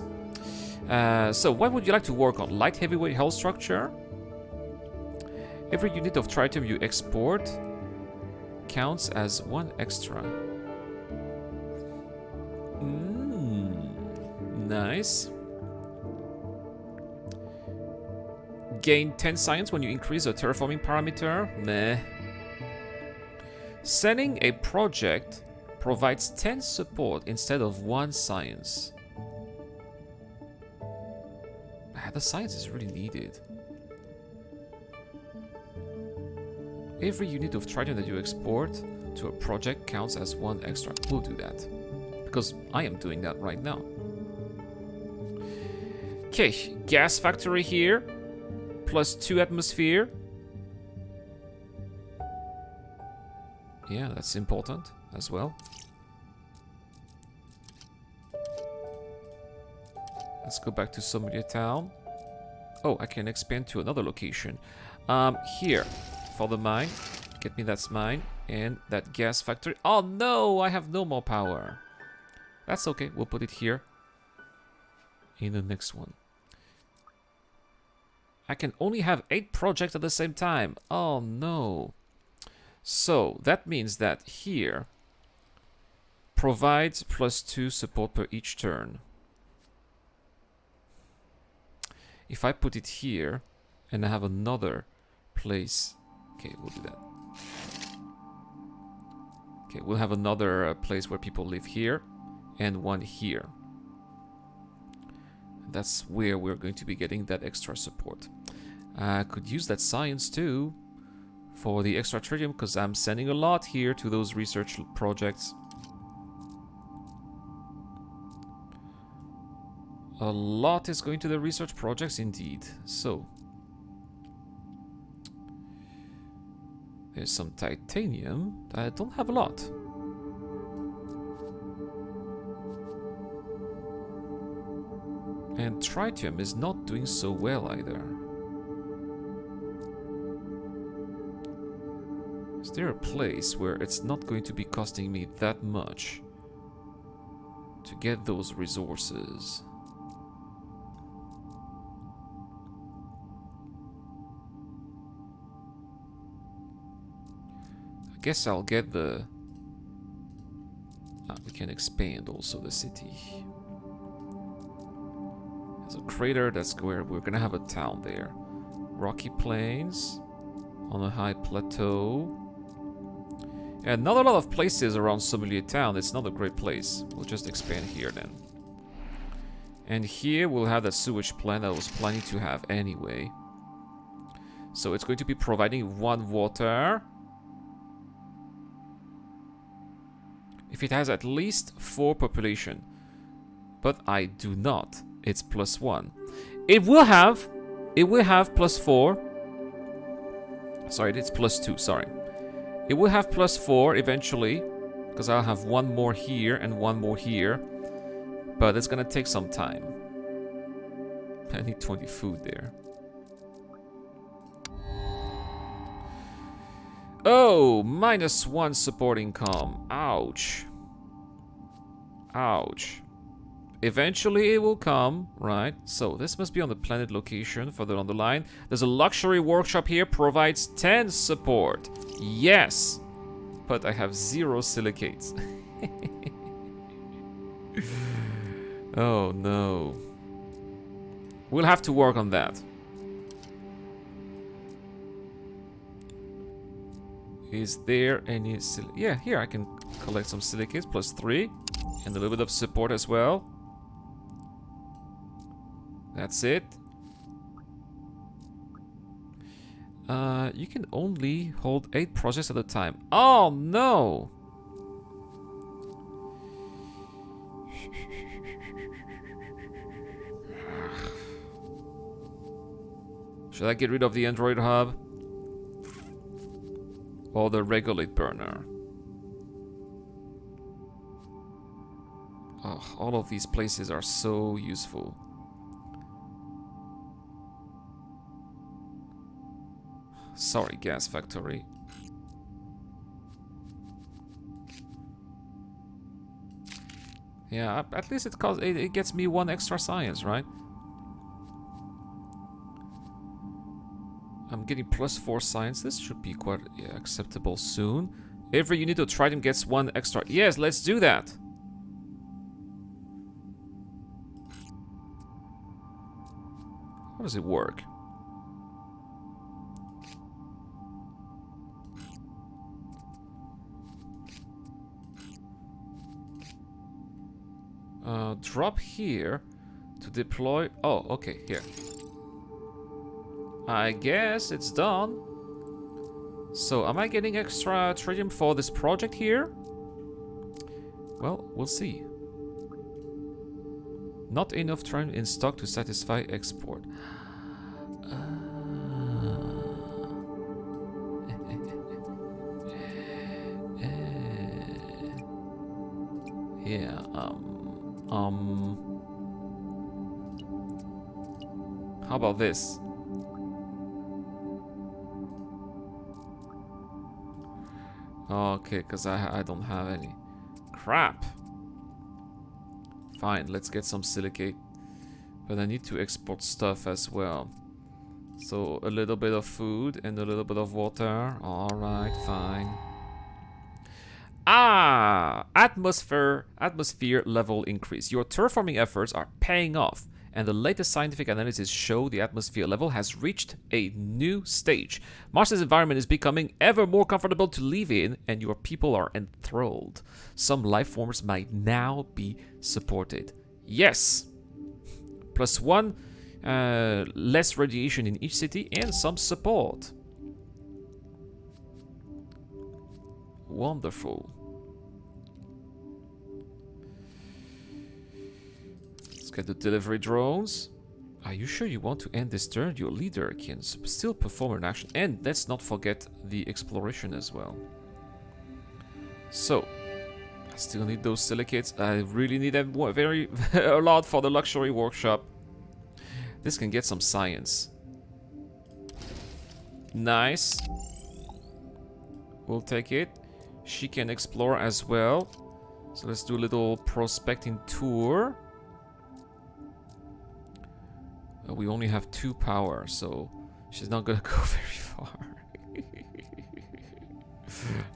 So, what would you like to work on? Light heavyweight hull structure. Every unit of tritium you export counts as 1 extra. Nice. Gain 10 science when you increase the terraforming parameter. Meh. Sending a project provides 10 support instead of 1 science. The science is really needed. Every unit of tritium that you export to a project counts as 1 extra. We'll do that, because I am doing that right now. Okay, gas factory here. Plus 2 atmosphere. Yeah, that's important as well. Let's go back to Somalia Town. Oh, I can expand to another location. Here, for the mine. Get me that mine and that gas factory. Oh no, I have no more power. That's okay, we'll put it here. In the next one. I can only have 8 projects at the same time. Oh no. So, that means that here provides +2 support per each turn. If I put it here and I have another place. Okay, we'll do that. Okay, we'll have another place where people live here and one here. That's where we're going to be getting that extra support. I could use that science too for the extra tritium because I'm sending a lot here to those research projects. A lot is going to the research projects indeed. So, there's some titanium. I don't have a lot. And tritium is not doing so well either. Is there a place where it's not going to be costing me that much to get those resources? I guess I'll get the... we can expand also the city. There's a crater, that's where we're gonna have a town there. Rocky plains on a high plateau. And not a lot of places around Somalia Town. It's not a great place. We'll just expand here then. And here we'll have that sewage plant I was planning to have anyway. So it's going to be providing 1 water. If it has at least 4 population. But I do not. It's +1. It will have +4. Sorry, it's +2, sorry. It will have +4 eventually, because I'll have 1 more here and 1 more here. But it's gonna take some time. I need 20 food there. Oh, -1 support income. Ouch. Ouch. Eventually it will come, right? So this must be on the planet location further on the line. There's a luxury workshop here, provides 10 support. Yes, but I have 0 silicates. Oh no. We'll have to work on that. Is there any... Yeah, here I can collect some silicates, +3. And a little bit of support as well. That's it. You can only hold 8 projects at a time. Oh no! Should I get rid of the Android hub? Or the regulate burner? Oh, all of these places are so useful. Sorry, gas factory. Yeah, at least it gets me 1 extra science, right? I'm getting +4 science. This should be quite acceptable soon. Every unit of tritium gets 1 extra. Yes, let's do that. How does it work? Drop here to deploy. Oh, okay, here. I guess it's done. So, am I getting extra tritium for this project here? Well, we'll see. Not enough tritium in stock to satisfy export. Yeah, how about this? Okay, because I don't have any. Crap. Fine, let's get some silicate. But I need to export stuff as well. So a little bit of food and a little bit of water. Alright, fine. Ah! Atmosphere level increase. Your terraforming efforts are paying off. And the latest scientific analysis show the atmosphere level has reached a new stage. Mars's environment is becoming ever more comfortable to live in, and your people are enthralled. Some life forms might now be supported. Yes! +1, less radiation in each city, and some support. Wonderful. Let's get the delivery drones. Are you sure you want to end this turn? Your leader can still perform an action. And let's not forget the exploration as well. So, I still need those silicates. I really need them a lot for the luxury workshop. This can get some science. Nice. We'll take it. She can explore as well. So let's do a little prospecting tour. We only have 2 power, so she's not gonna go very far.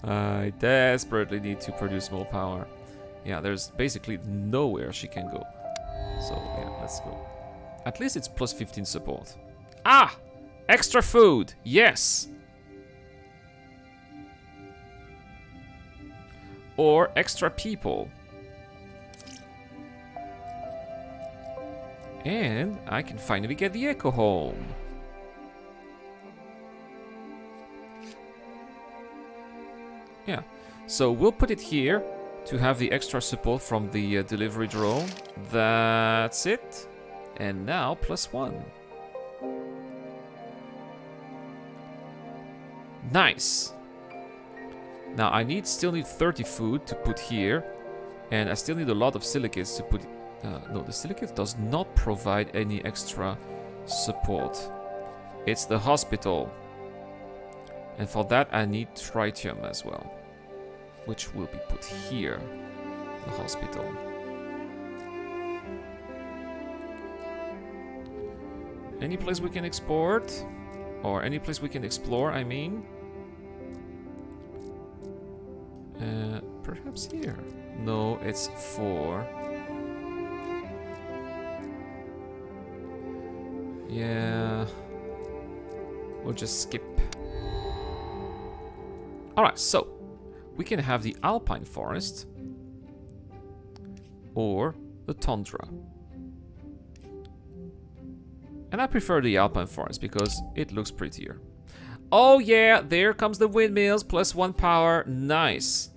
I desperately need to produce more power. Yeah, there's basically nowhere she can go. So yeah, let's go. At least it's +15 support. Ah! Extra food! Yes! Or extra people. And I can finally get the Echo home. Yeah, so we'll put it here to have the extra support from the delivery drone. That's it. And now +1. Nice. Now I still need 30 food to put here. And I still need a lot of silicates to put... no, the silicate does not provide any extra support. It's the hospital. And for that I need tritium as well, which will be put here. The hospital. Any place we can export? Or any place we can explore, I mean. Perhaps here. No, it's 4. Yeah. We'll just skip. Alright, so we can have the alpine forest or the tundra. And I prefer the alpine forest because it looks prettier. Oh yeah, there comes the windmills, +1 power. Nice.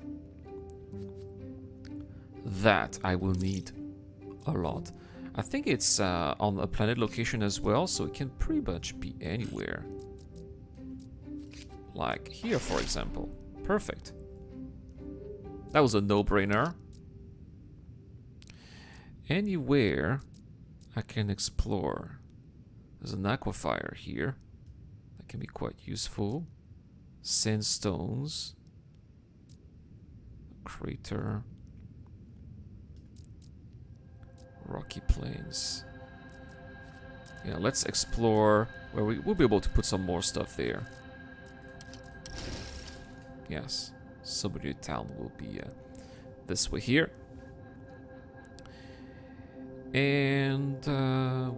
That I will need a lot. I think it's on a planet location as well, so it can pretty much be anywhere. Like here, for example. Perfect. That was a no-brainer. Anywhere I can explore. There's an aquifer here. That can be quite useful. Sandstones. Crater. Rocky plains. Yeah, let's explore where we'll be able to put some more stuff there. Yes, Suburbia town will be this way here. And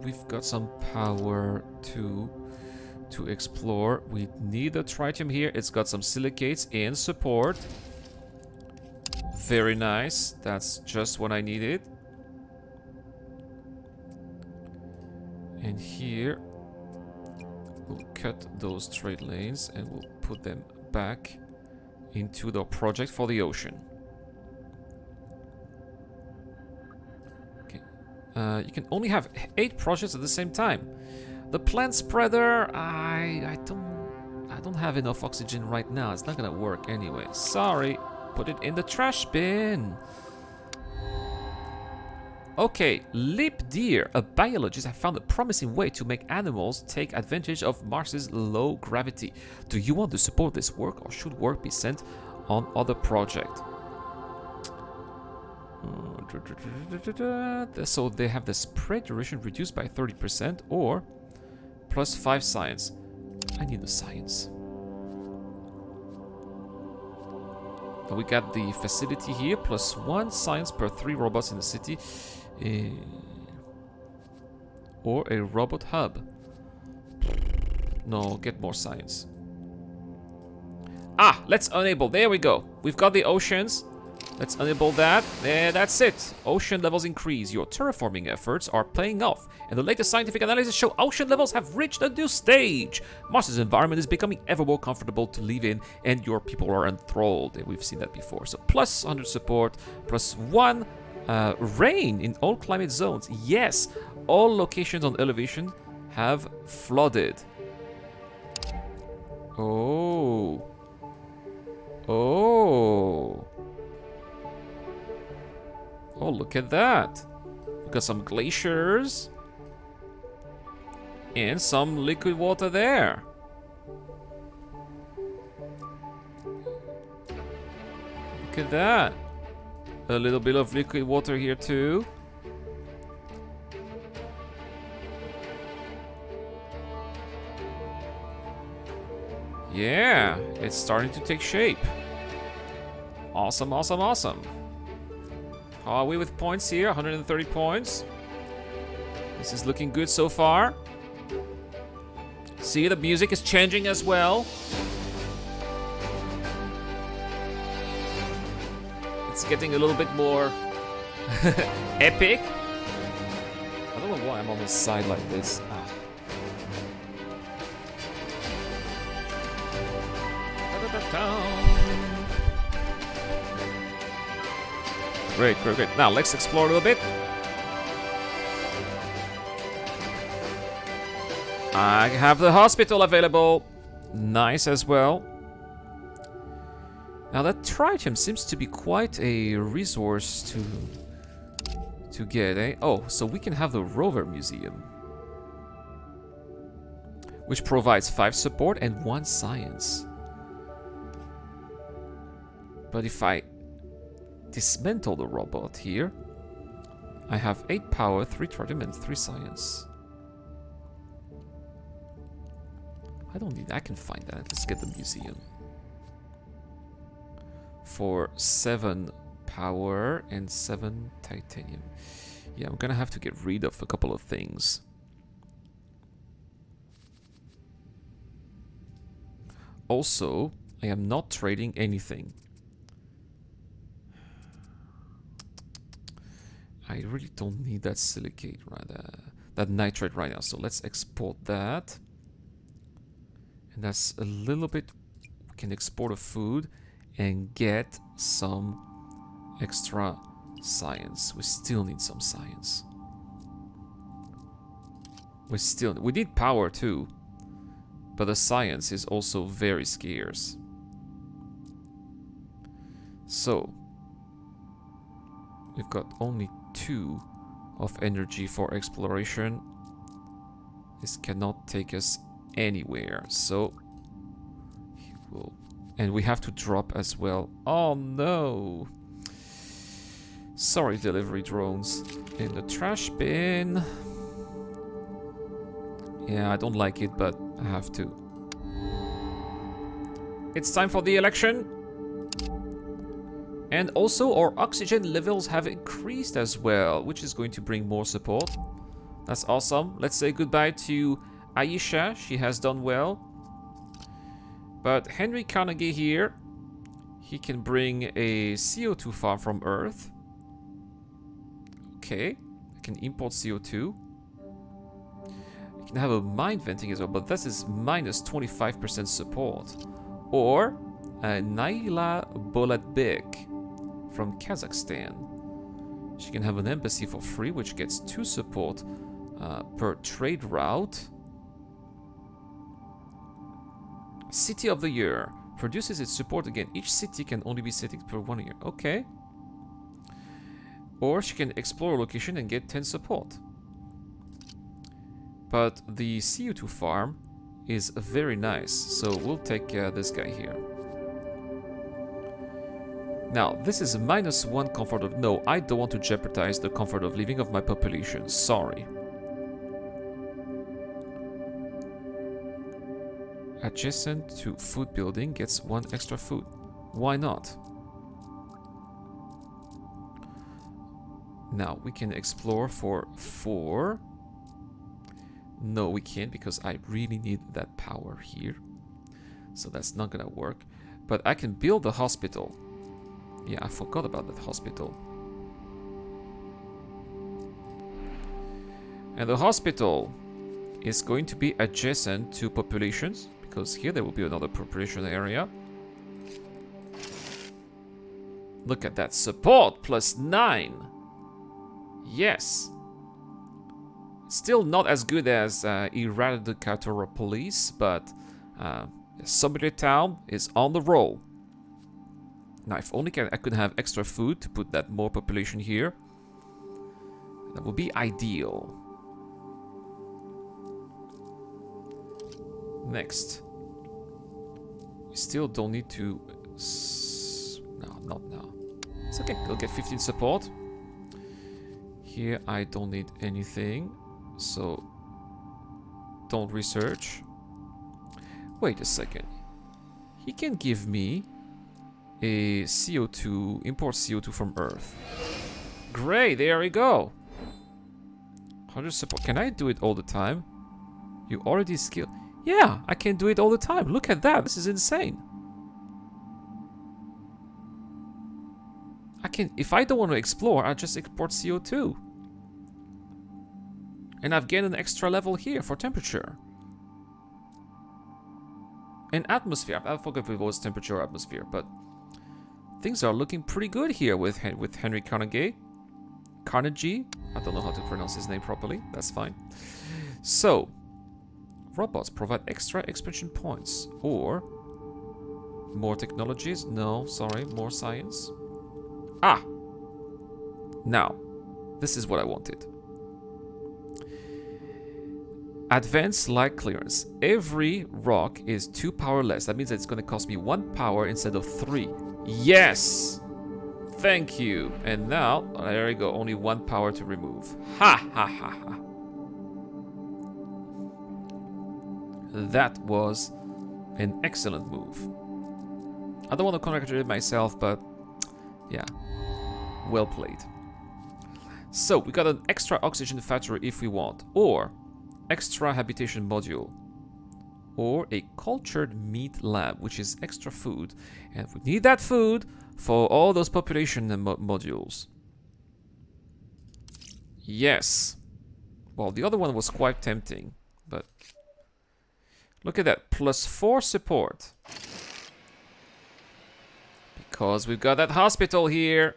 we've got some power to explore. We need a tritium here. It's got some silicates and support. Very nice. That's just what I needed. And here we'll cut those trade lanes and we'll put them back into the project for the ocean. Okay. You can only have 8 projects at the same time. The plant spreader, I don't have enough oxygen right now. It's not gonna work anyway. Sorry. Put it in the trash bin. Okay, Leap Deer, a biologist, have found a promising way to make animals take advantage of Mars's low gravity. Do you want to support this work, or should work be sent on other project? So they have the spread duration reduced by 30% or plus 5 science. I need the science. We got the facility here, plus 1 science per 3 robots in the city. Or a robot hub. No, get more science. Ah, let's enable. There we go. We've got the oceans. Let's enable that. There, that's it. Ocean levels increase. Your terraforming efforts are paying off, and the latest scientific analysis show ocean levels have reached a new stage. Mars's environment is becoming ever more comfortable to live in, and your people are enthralled. And we've seen that before. So plus 100 support, plus 1 rain in all climate zones. Yes, all locations on elevation have flooded. Oh. Oh. Oh, look at that. We've got some glaciers. And some liquid water there. Look at that. A little bit of liquid water here too. Yeah, it's starting to take shape. Awesome, awesome, awesome. How are we with points here? 130 points. This is looking good so far. See, the music is changing as well. It's getting a little bit more epic. I don't know why I'm on the side like this. Ah. Great, great, great. Now let's explore a little bit. I have the hospital available. Nice as well. Now that tritium seems to be quite a resource to get, eh? Oh, so we can have the rover museum, which provides 5 support and 1 science. But if I dismantle the robot here, I have 8 power, 3 tritium, and 3 science. I don't need. I can find that. Let's get the museum for 7 power and 7 titanium. Yeah, I'm gonna have to get rid of a couple of things. Also, I am not trading anything. I really don't need that silicate, that nitrate right now. So let's export that. And that's a little bit. We can export a food and get some extra science. We still need some science. We need power too, but the science is also very scarce. So we've got only 2 of energy for exploration. This cannot take us anywhere, so and we have to drop as well. Oh no! Sorry, delivery drones. In the trash bin. Yeah, I don't like it, but I have to. It's time for the election. And also our oxygen levels have increased as well, which is going to bring more support. That's awesome. Let's say goodbye to Aisha. She has done well. But Henry Carnegie here, he can bring a CO2 farm from Earth. Okay, I can import CO2. I can have a mine venting as well, but this is minus 25% support. Or Naila Bolatbek from Kazakhstan. She can have an embassy for free, which gets 2 support per trade route. City of the Year produces its support again. Each city can only be settled per 1 year. Okay. Or she can explore a location and get 10 support. But the CO2 farm is very nice, so we'll take this guy here. Now, this is -1 comfort of... No, I don't want to jeopardize the comfort of living of my population. Sorry. Adjacent to food building gets 1 extra food. Why not? Now, we can explore for 4. No, we can't because I really need that power here. So that's not gonna work. But I can build a hospital. Yeah, I forgot about that hospital. And the hospital is going to be adjacent to populations, because here there will be another population area. Look at that. Support +9. Yes. Still not as good as Eradicator Police, but Summary Town is on the roll. Now, if only I could have extra food to put that more population here, that would be ideal. Next. We still don't need to... No, not now. It's okay, we'll get 15 support. Here I don't need anything, so don't research. Wait a second. He can give me a CO2, import CO2 from Earth. Great, there we go. 100 support. Can I do it all the time? You already skilled. Yeah, I can do it all the time. Look at that. This is insane. I can, if I don't want to explore, I just export CO2. And I've gained an extra level here for temperature. And atmosphere. I forgot if it was temperature or atmosphere, but things are looking pretty good here with Henry Carnegie. Carnegie. I don't know how to pronounce his name properly. That's fine. So, robots provide extra expansion points. Or more technologies. No, sorry. More science. Ah! Now, this is what I wanted. Advanced light clearance. Every rock is 2 power less. That means that it's going to cost me 1 power instead of 3. Yes! Thank you. And now, there you go. Only 1 power to remove. Ha ha ha ha. That was an excellent move. I don't want to congratulate myself, but yeah, well played. So we got an extra oxygen factory if we want, or extra habitation module, or a cultured meat lab, which is extra food, and we need that food for all those population modules. Yes. Well, the other one was quite tempting, but look at that, +4 support. Because we've got that hospital here.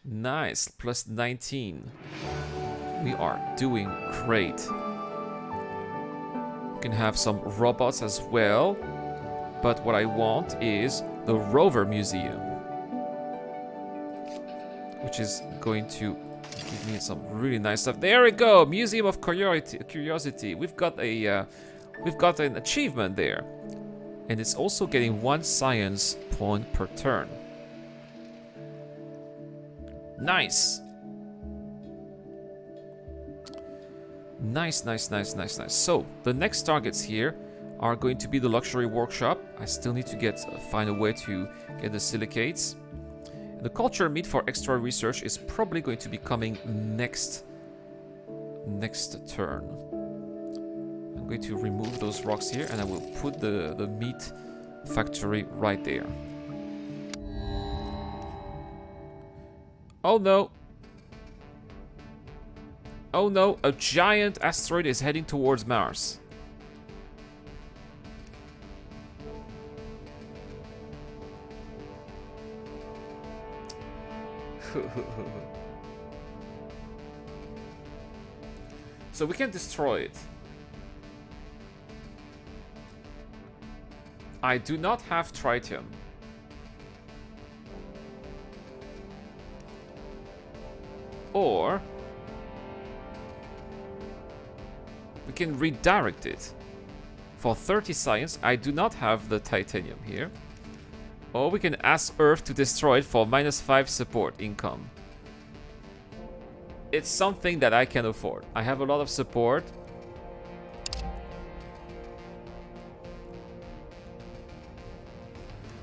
Nice, +19. We are doing great. We can have some robots as well. But what I want is the Rover Museum, which is going to give me some really nice stuff. There we go, Museum of Curiosity. We've got an achievement there. And it's also getting 1 science point per turn. Nice. Nice, nice, nice, nice, nice. So, the next targets here are going to be the luxury workshop. I still need to find a way to get the silicates. The culture meat for extra research is probably going to be coming next turn. I'm going to remove those rocks here, and I will put the meat factory right there. Oh no! Oh no, a giant asteroid is heading towards Mars. So we can destroy it. I do not have tritium. Or we can redirect it. For 30 science, I do not have the titanium here. Or we can ask Earth to destroy it for -5 support income. It's something that I can afford. I have a lot of support.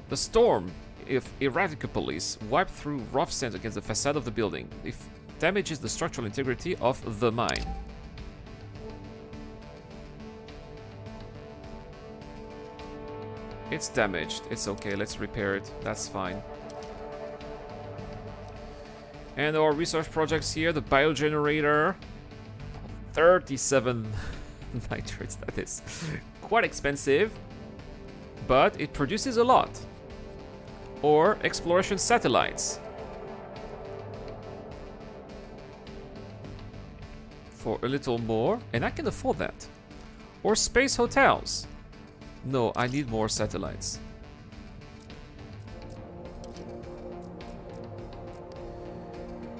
The storm, if erratically wiped through rough sands against the facade of the building, if damages the structural integrity of the mine. It's damaged. It's okay. Let's repair it. That's fine. And our research projects here, the biogenerator. 37 nitrates. That is quite expensive, but it produces a lot. Or exploration satellites. For a little more, and I can afford that. Or space hotels. No, I need more satellites.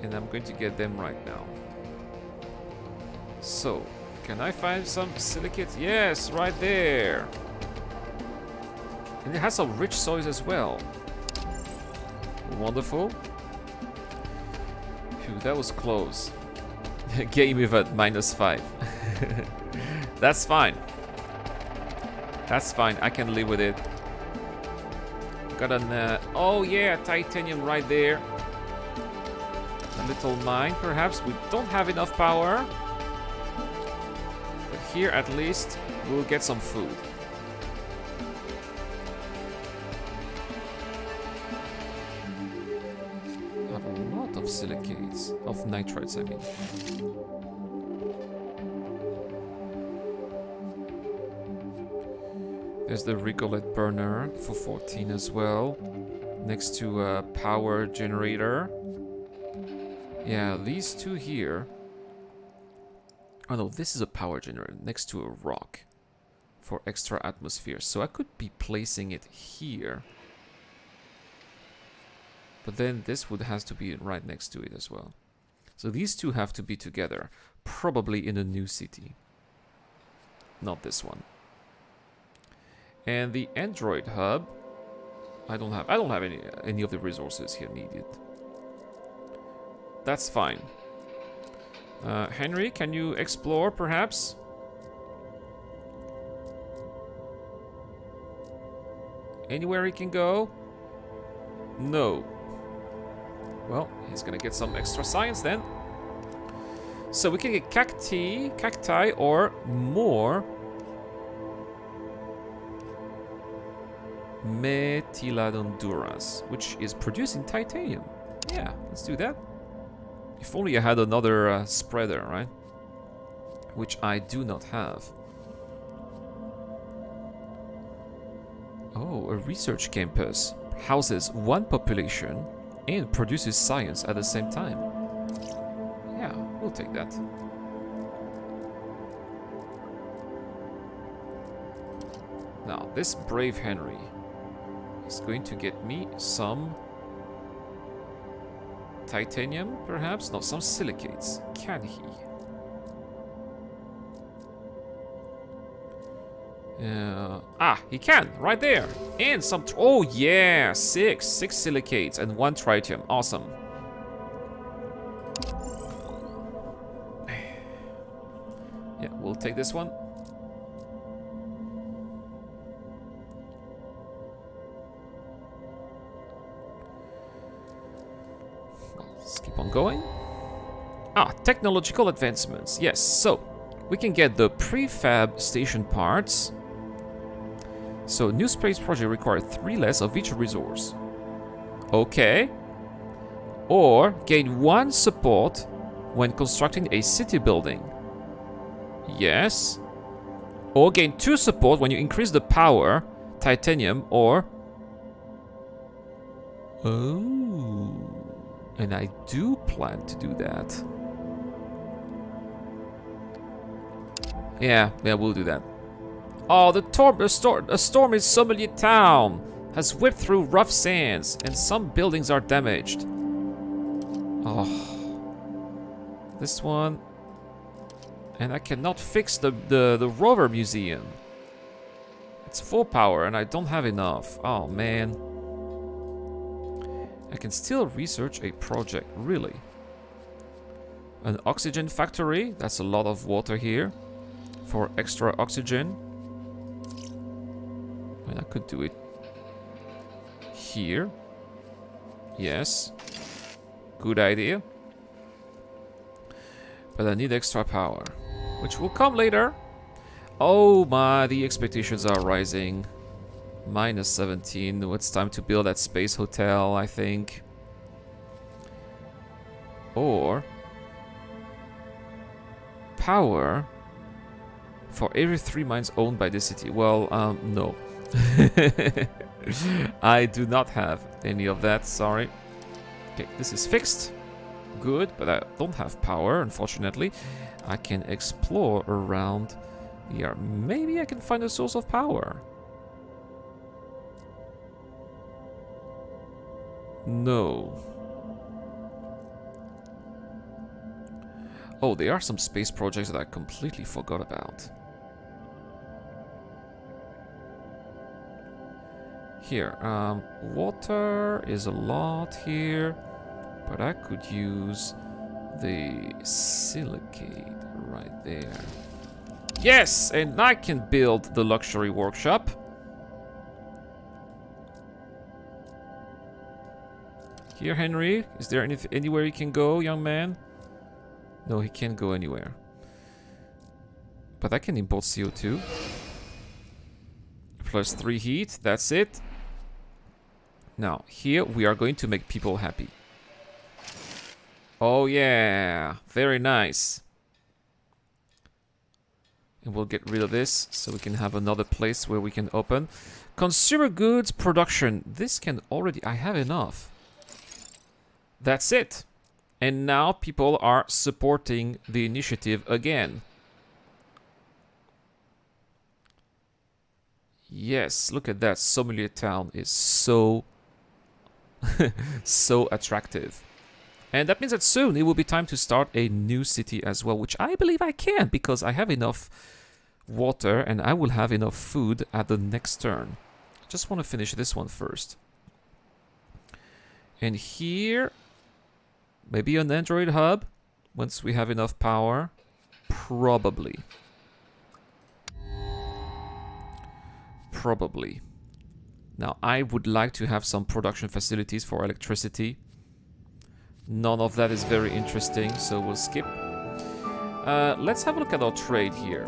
And I'm going to get them right now. So, can I find some silicates? Yes, right there. And it has some rich soils as well. Wonderful. Phew, that was close. Game event -5. That's fine. That's fine. I can live with it. Got an... oh yeah, titanium right there. A little mine, perhaps. We don't have enough power. But here, at least, we'll get some food. I have a lot of silicates. Of nitrites, I mean. There's the Rigolette burner for 14 as well. Next to a power generator. Yeah, these two here. Oh no, this is a power generator next to a rock for extra atmosphere. So I could be placing it here. But then this would have to be right next to it as well. So these two have to be together. Probably in a new city. Not this one. And the Android hub, I don't have any of the resources here needed. That's fine. Henry, can you explore perhaps? Anywhere he can go? No. Well, he's gonna get some extra science then. So we can get cacti or more Metilladonduras, which is producing titanium. Yeah, let's do that. If only I had another spreader, right? Which I do not have. Oh, a research campus houses one population and produces science at the same time. Yeah, we'll take that. Now, this brave Henry is going to get me some titanium, perhaps? No, some silicates. Can he? He can, right there. And some... oh, yeah, six silicates and 1 tritium. Awesome. Yeah, we'll take this one. Let's keep on going. Technological advancements. Yes, so we can get the prefab station parts. So new space project requires 3 less of each resource. Okay. Or gain 1 support when constructing a city building. Yes. Or gain 2 support when you increase the power, titanium, or... oh. And I do plan to do that. Yeah, we'll do that. Oh, the storm in Sommelier Town has whipped through rough sands, and some buildings are damaged. Oh. This one. And I cannot fix the rover museum. It's full power and I don't have enough. Oh man. I can still research a project, really. An oxygen factory. That's a lot of water here. For extra oxygen. And I could do it here. Yes. Good idea. But I need extra power, which will come later. Oh my, the expectations are rising. Minus 17. It's time to build that space hotel, I think. Or power for every 3 mines owned by the city. Well, no. I do not have any of that, sorry. Okay, this is fixed. Good, but I don't have power, unfortunately. I can explore around here. Maybe I can find a source of power. No. Oh, there are some space projects that I completely forgot about. Here, water is a lot here, but I could use the silicate right there. Yes, and I can build the luxury workshop. Here, Henry, is there anywhere you can go, young man? No, he can't go anywhere. But I can import CO2. Plus 3 heat, that's it. Now, here we are going to make people happy. Oh yeah, very nice. And we'll get rid of this so we can have another place where we can open. Consumer goods production. This can already... I have enough. That's it. And now people are supporting the initiative again. Yes, look at that. Sommelier Town is so... so attractive. And that means that soon it will be time to start a new city as well, which I believe I can because I have enough water and I will have enough food at the next turn. Just want to finish this one first. And here, maybe an Android hub once we have enough power. Probably. Probably. Now, I would like to have some production facilities for electricity. None of that is very interesting, so we'll skip. Let's have a look at our trade here.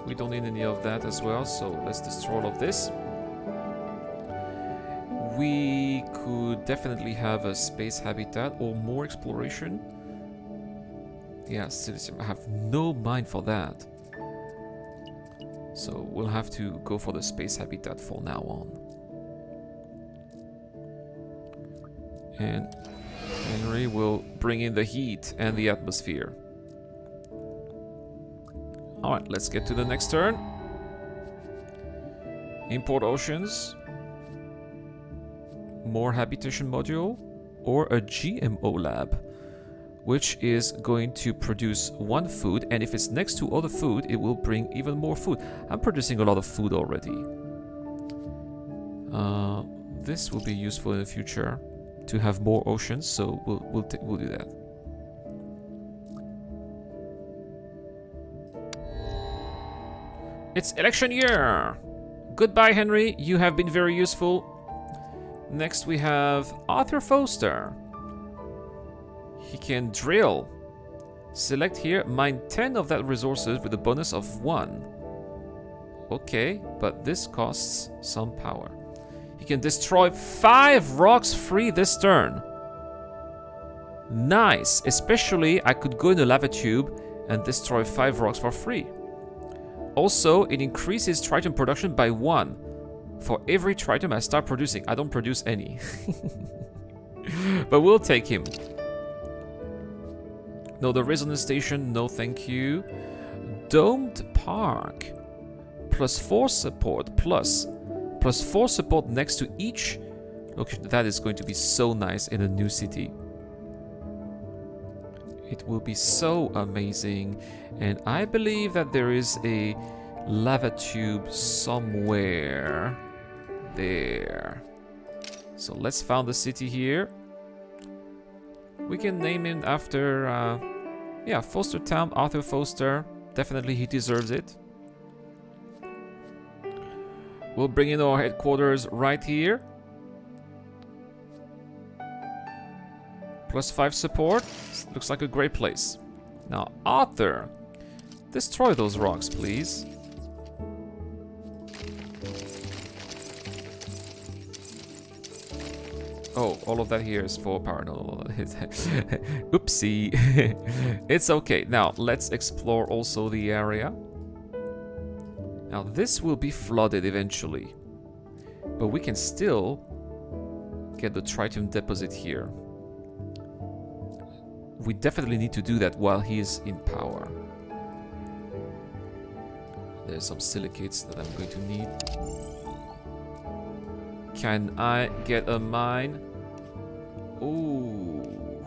We don't need any of that as well, so let's destroy all of this. We could definitely have a space habitat or more exploration. Yeah, I have no mind for that. So we'll have to go for the space habitat for now on. And Henry will bring in the heat and the atmosphere. Alright, let's get to the next turn. Import oceans. More habitation module. Or a GMO lab. Which is going to produce one food. And if it's next to other food, it will bring even more food. I'm producing a lot of food already. This will be useful in the future. To have more oceans, so we'll do that. It's election year. Goodbye, Henry. You have been very useful. Next, we have Arthur Foster. He can drill. Select here, mine 10 of that resources with a bonus of 1. Okay, but this costs some power. He can destroy 5 rocks free this turn. Nice. Especially, I could go in a lava tube and destroy 5 rocks for free. Also, it increases Triton production by 1. For every Triton I start producing. I don't produce any. But we'll take him. No, the resonance station, no thank you. Domed Park. Plus 4 support, plus 4 support next to each location. That is going to be so nice in a new city. It will be so amazing. And I believe that there is a lava tube somewhere there. So let's found the city here. We can name it after, yeah, Foster Town, Arthur Foster. Definitely he deserves it. We'll bring in our headquarters right here. +5 support. Looks like a great place. Now, Arthur, destroy those rocks, please. Oh, all of that here is for power. No. Oopsie. It's okay. Now, let's explore also the area. Now, this will be flooded eventually. But we can still get the tritium deposit here. We definitely need to do that while he is in power. There's some silicates that I'm going to need. Can I get a mine? Ooh.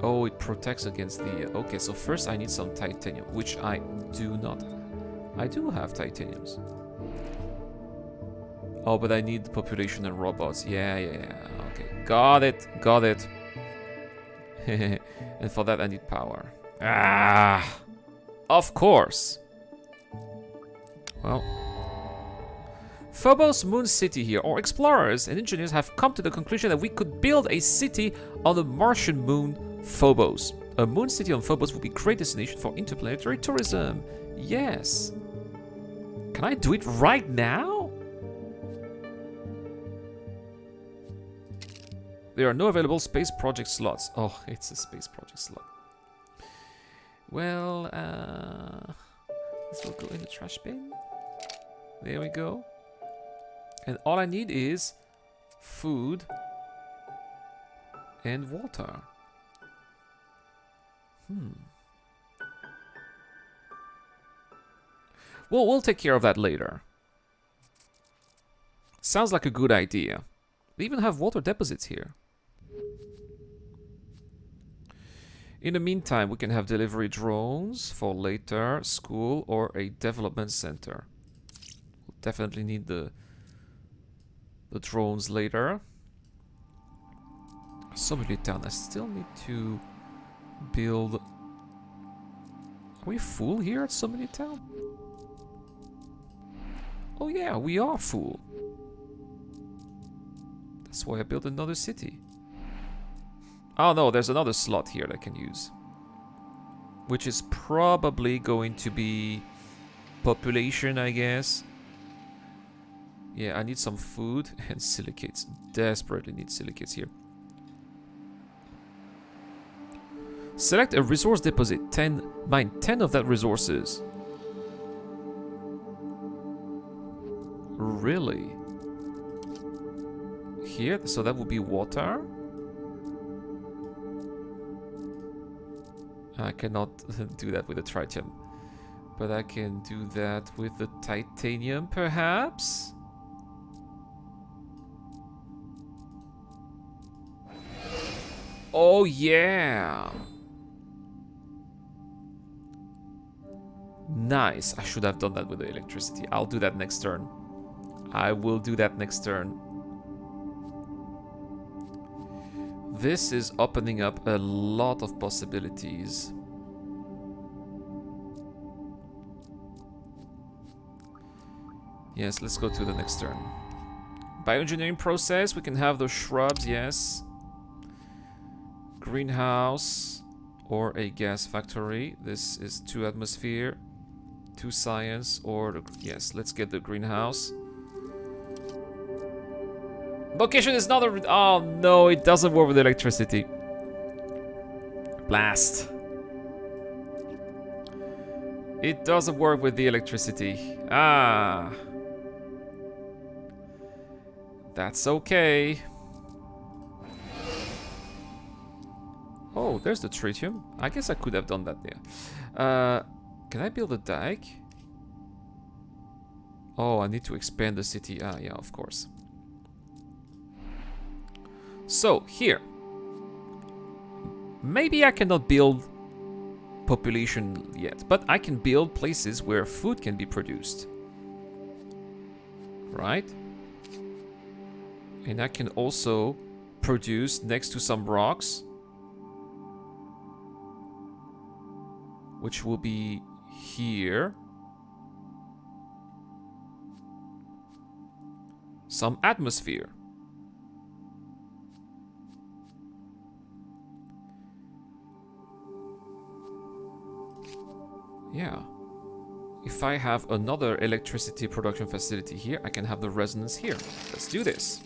Oh, it protects against the... okay, so first I need some titanium, which I do not. I do have titaniums. Oh, but I need population and robots. Yeah. Okay, got it. And for that I need power. Ah, of course. Well, Phobos Moon City here. Our explorers and engineers have come to the conclusion that we could build a city on the Martian moon Phobos. A moon city on Phobos would be a great destination for interplanetary tourism. Yes. Can I do it right now? There are no available space project slots. Oh, it's a space project slot. Well, this will go in the trash bin. There we go. And all I need is food and water. Well, we'll take care of that later. Sounds like a good idea. They even have water deposits here. In the meantime, we can have delivery drones for later, school, or a development center. We'll definitely need the drones later. Somebody town. I still need to build. Are we full here at Somebody Town? Oh yeah, we are full. That's why I built another city. Oh no, there's another slot here that I can use. Which is probably going to be population, I guess. Yeah, I need some food and silicates. Desperately need silicates here. Select a resource deposit. Mine 10 of that resources. Really? Here? So that would be water. I cannot do that with the tritium. But I can do that with the titanium, perhaps? Oh, yeah! Nice. I should have done that with the electricity. I'll do that next turn. I will do that next turn. This is opening up a lot of possibilities. Yes, let's go to the next turn. Bioengineering process. We can have those shrubs, yes. Greenhouse or a gas factory. This is 2 atmosphere, 2 science, or yes, let's get the greenhouse. Location is not a... oh no, it doesn't work with electricity. Blast. It doesn't work with the electricity. Ah. That's okay. Oh, there's the tritium. I guess I could have done that there. Can I build a dike? Oh, I need to expand the city. Ah, yeah, of course. So, here. Maybe I cannot build population yet, but I can build places where food can be produced. Right? And I can also produce next to some rocks, which will be here. Some atmosphere. Yeah. If I have another electricity production facility here, I can have the resonance here. Let's do this.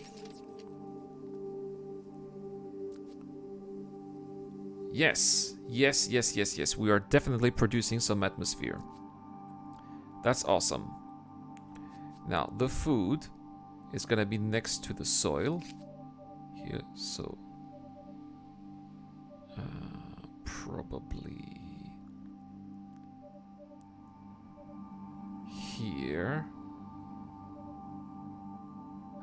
Yes, yes, yes, yes, yes. We are definitely producing some atmosphere. That's awesome. Now, the food is gonna be next to the soil. Here, so... probably... here.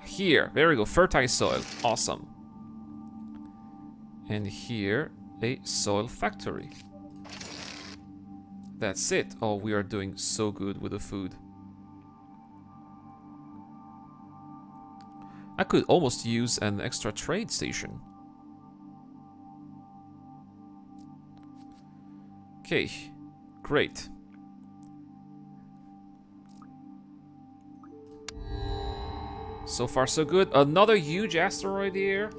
Here, there we go, fertile soil, awesome. And here, a soil factory. That's it. Oh, we are doing so good with the food. I could almost use an extra trade station. Okay, great. So far so good. Another huge asteroid here.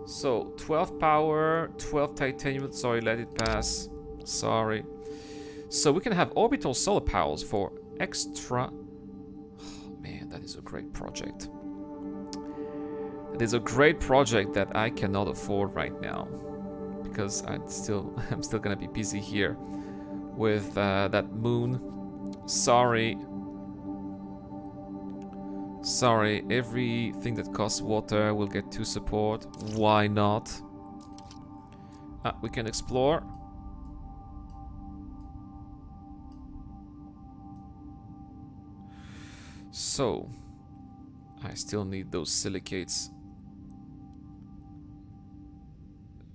So 12 power, 12 titanium. Sorry, let it pass. Sorry. So we can have orbital solar panels for extra... Oh, man, that is a great project. That is a great project that I cannot afford right now, because I'm still gonna be busy here with that moon. Sorry. Sorry, everything that costs water will get to support. Why not? We can explore. So, I still need those silicates.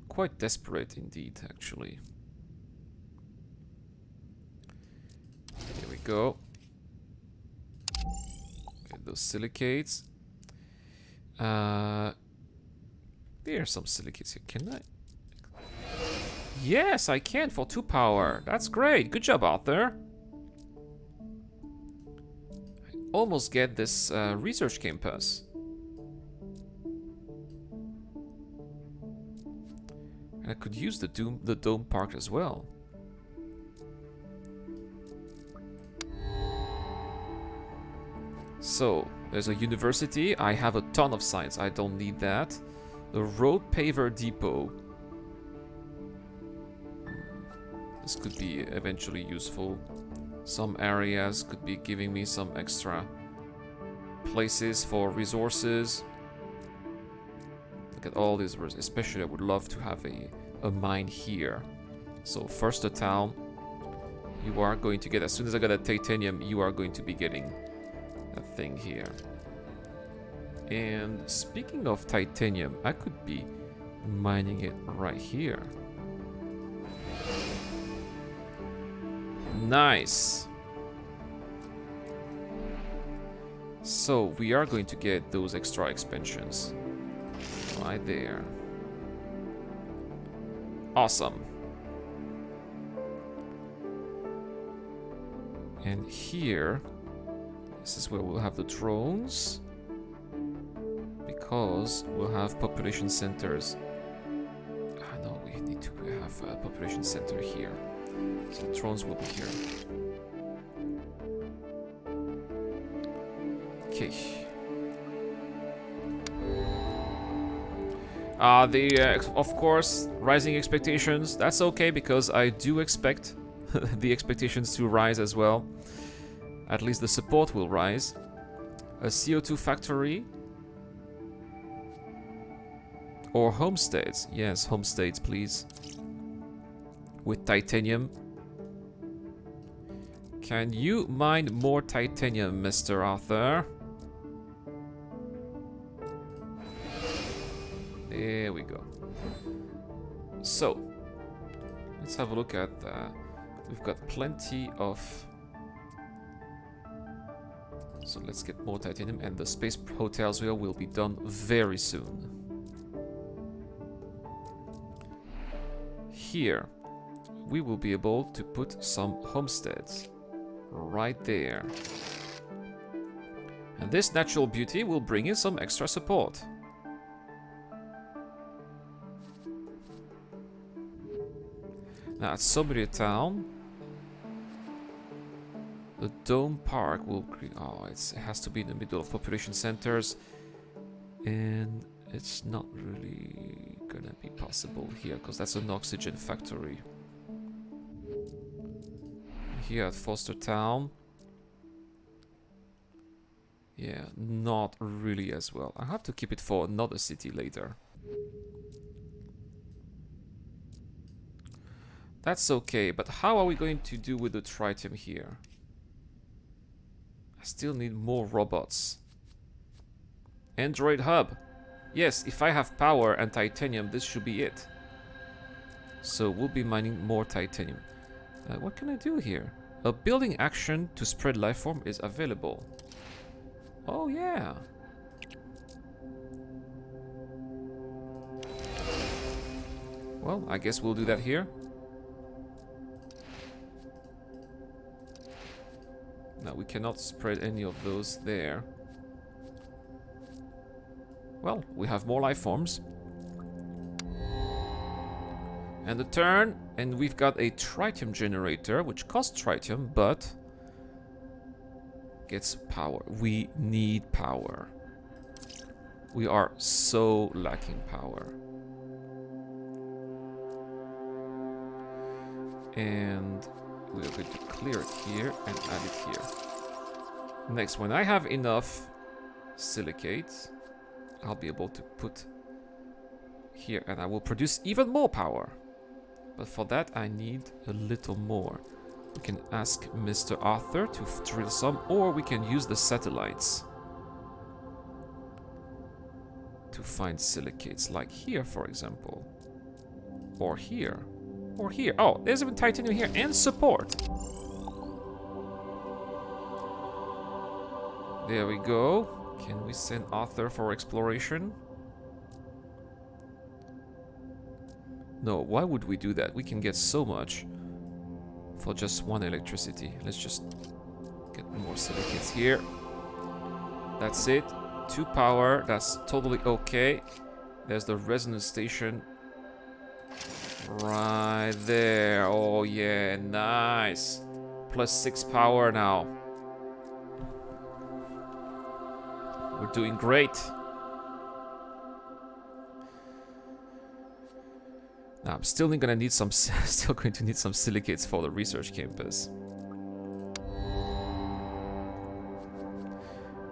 Quite desperate indeed, actually. Here we go. Get those silicates. There are some silicates here. Can I? Yes, I can for 2 power. That's great. Good job out there. I almost get this research campus. And I could use the dome park as well. So, there's a university. I have a ton of science. I don't need that. The road paver depot. This could be eventually useful. Some areas could be giving me some extra places for resources. Look at all these resources. Especially, I would love to have a mine here. So, first a town. You are going to get, as soon as I get a titanium, you are going to be getting a thing here. And speaking of titanium, I could be mining it right here. Nice. So we are going to get those extra expansions right there. Awesome. And here, this is where we'll have the drones, because we'll have population centers. No, we need to have a population center here. So drones will be here. Okay. Of course, rising expectations. That's okay, because I do expect the expectations to rise as well. At least the support will rise. A CO2 factory. Or homesteads. Yes, homesteads, please. With titanium. Can you mine more titanium, Mr. Arthur? There we go. So, let's have a look at we've got plenty of... So let's get more titanium, and the space hotels here will be done very soon. Here, we will be able to put some homesteads right there. And this natural beauty will bring in some extra support. Now at Sobriet Town, the Dome Park will create... Oh, it has to be in the middle of population centers. And it's not really gonna be possible here, because that's an oxygen factory. Here at Foster Town... Yeah, not really as well. I have to keep it for another city later. That's okay, but how are we going to do with the tritium here? I still need more robots. Android hub. Yes, if I have power and titanium, this should be it. So we'll be mining more titanium. What can I do here? A building action to spread lifeform is available. Oh yeah. Well, I guess we'll do that here. No, we cannot spread any of those there. Well, we have more life forms. And a turn, and we've got a tritium generator, which costs tritium, but gets power. We need power. We are so lacking power. And we are going to clear it here and add it here. Next, when I have enough silicates, I'll be able to put here, and I will produce even more power. But for that, I need a little more. We can ask Mr. Arthur to drill some, or we can use the satellites to find silicates, like here, for example. Or here. Or here. Oh, there's even titanium here and support. There we go. Can we send Arthur for exploration? No, why would we do that? We can get so much for just one electricity. Let's just get more silicates here. That's it. 2 power. That's totally okay. There's the resonance station. Right there. Oh yeah, nice. Plus 6 power now. We're doing great. Now I'm still gonna need some still going to need some silicates for the research campus.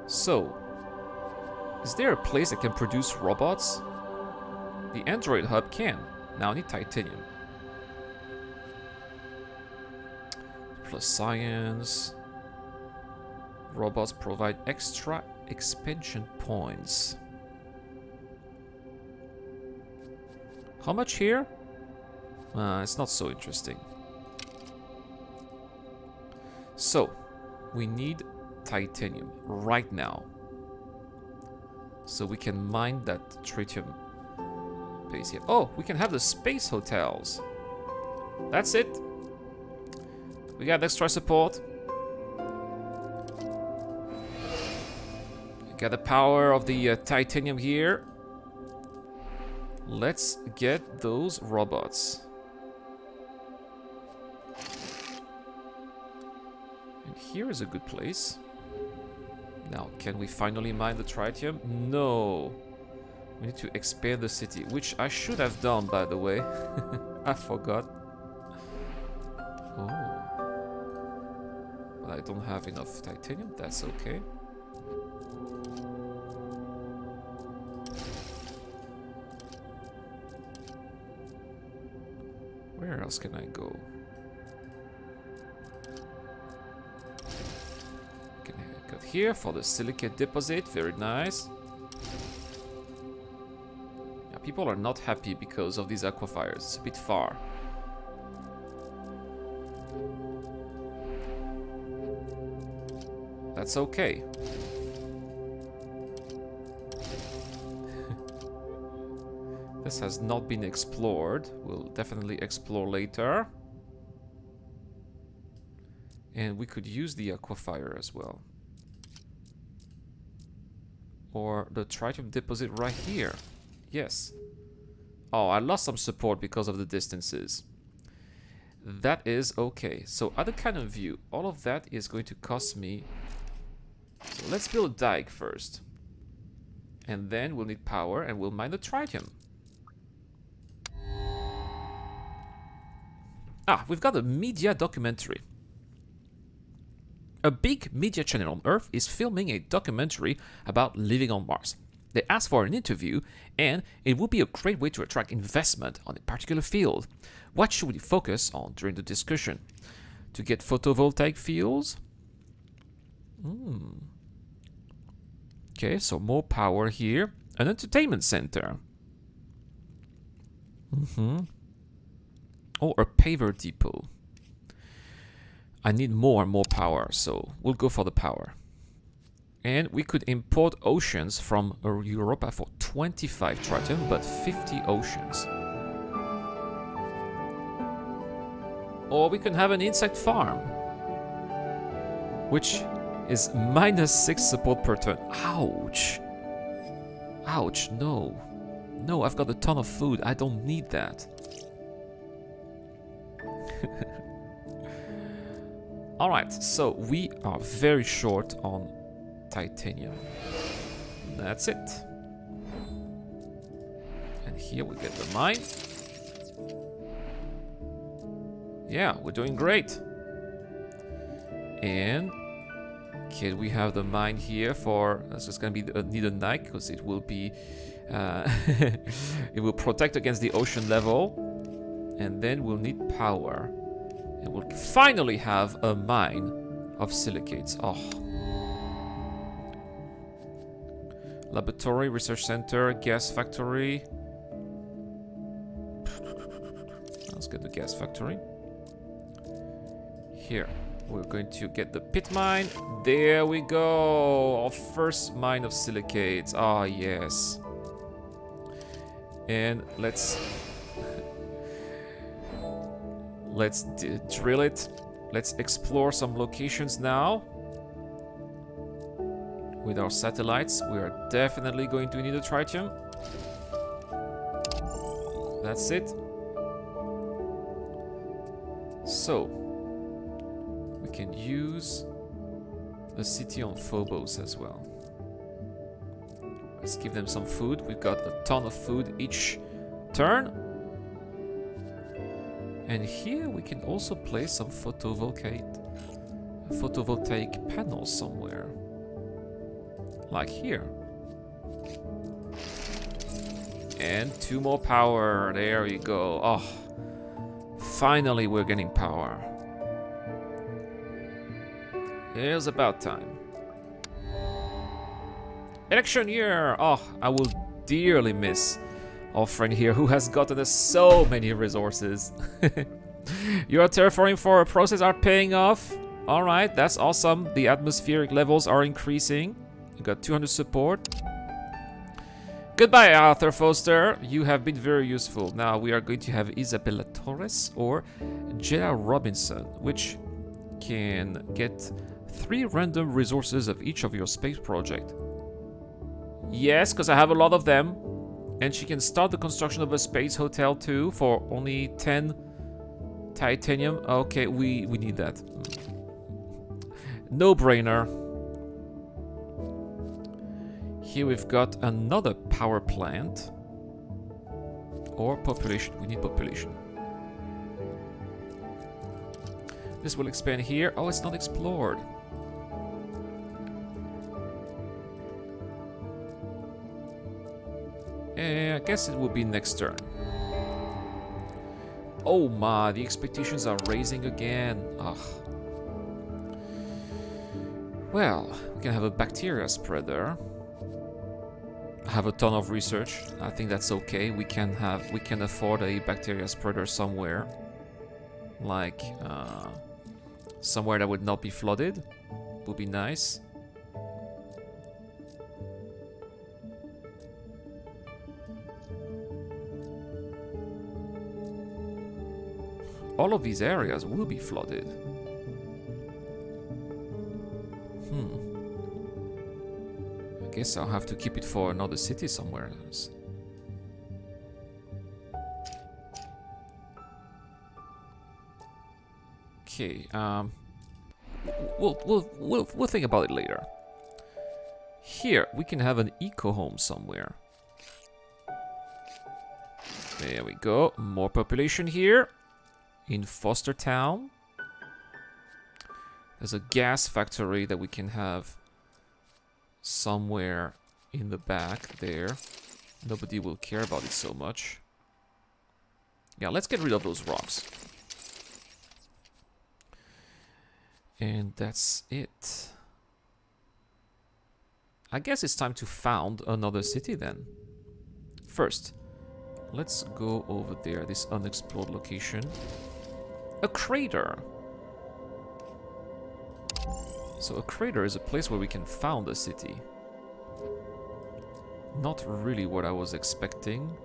So, is there a place that can produce robots? The Android hub can. Now I need titanium. Plus science. Robots provide extra expansion points. How much here? It's not so interesting. So, we need titanium right now. So we can mine that tritium base here. Oh, we can have the space hotels. That's it. We got extra support. We got the power of the titanium here. Let's get those robots. And here is a good place. Now, can we finally mine the tritium? No. We need to expand the city, which I should have done, by the way. I forgot. Oh. But I don't have enough titanium. That's okay. Where else can I go? Can I go here for the silicate deposit? Very nice. Yeah, people are not happy because of these aquifers. It's a bit far. That's okay. This has not been explored. We'll definitely explore later. And we could use the aquifer as well. Or the tritium deposit right here. Yes. Oh, I lost some support because of the distances. That is okay. So other cannon view, all of that is going to cost me. So let's build a dike first. And then we'll need power and we'll mine the tritium. Ah, we've got a media documentary. A big media channel on Earth is filming a documentary about living on Mars. They asked for an interview, and it would be a great way to attract investment on a particular field. What should we focus on during the discussion? To get photovoltaic fuels? Okay, so more power here. An entertainment center. Or a paver depot. I need more and more power, so we'll go for the power. And we could import oceans from Europa for 25 tritium, but 50 oceans. Or we can have an insect farm, which is -6 support per turn. Ouch! Ouch, no. No, I've got a ton of food. I don't need that. Alright, so we are very short on titanium. That's it. And here we get the mine. Yeah, we're doing great. And can we have the mine here for... It's just gonna be need a dike because it will be... it will protect against the ocean level. And then we'll need power. And we'll finally have a mine of silicates. Oh. Laboratory, research center, gas factory. Let's get the gas factory. Here, we're going to get the pit mine. There we go. Our first mine of silicates. Ah, yes. And let's drill it. Let's explore some locations now. With our satellites, we are definitely going to need a tritium. That's it. So, we can use the city on Phobos as well. Let's give them some food. We've got a ton of food each turn. And here we can also place some photovoltaic panels somewhere. Like here. And 2 more power. There we go. Oh, finally we're getting power. It's about time. Election year. Oh, I will dearly miss our friend here who has gotten us so many resources. Your terraforming for a process are paying off. Alright, that's awesome. The atmospheric levels are increasing. You got 200 support. Goodbye, Arthur Foster. You have been very useful. Now we are going to have Isabella Torres or Jella Robinson, which can get 3 random resources of each of your space project. Yes, because I have a lot of them. And she can start the construction of a space hotel too for only 10 titanium. Okay, we need that. No brainer. Here we've got another power plant. Or population. We need population. This will expand here. Oh, it's not explored. I guess it will be next turn. Oh my, the expectations are raising again. Ugh. Well, we can have a bacteria spreader. have a ton of research. I think that's okay. We can afford a bacteria spreader somewhere, like somewhere that would not be flooded. Would be nice. All of these areas will be flooded. I guess I'll have to keep it for another city somewhere else. Okay, we'll think about it later. Here we can have an eco home somewhere. There we go. More population here in Foster Town. There's a gas factory that we can have somewhere in the back there. Nobody will care about it so much. Yeah, let's get rid of those rocks. And that's it. I guess it's time to found another city then. First, let's go over there, this unexplored location. A crater. So a crater is a place where we can found a city. Not really what I was expecting.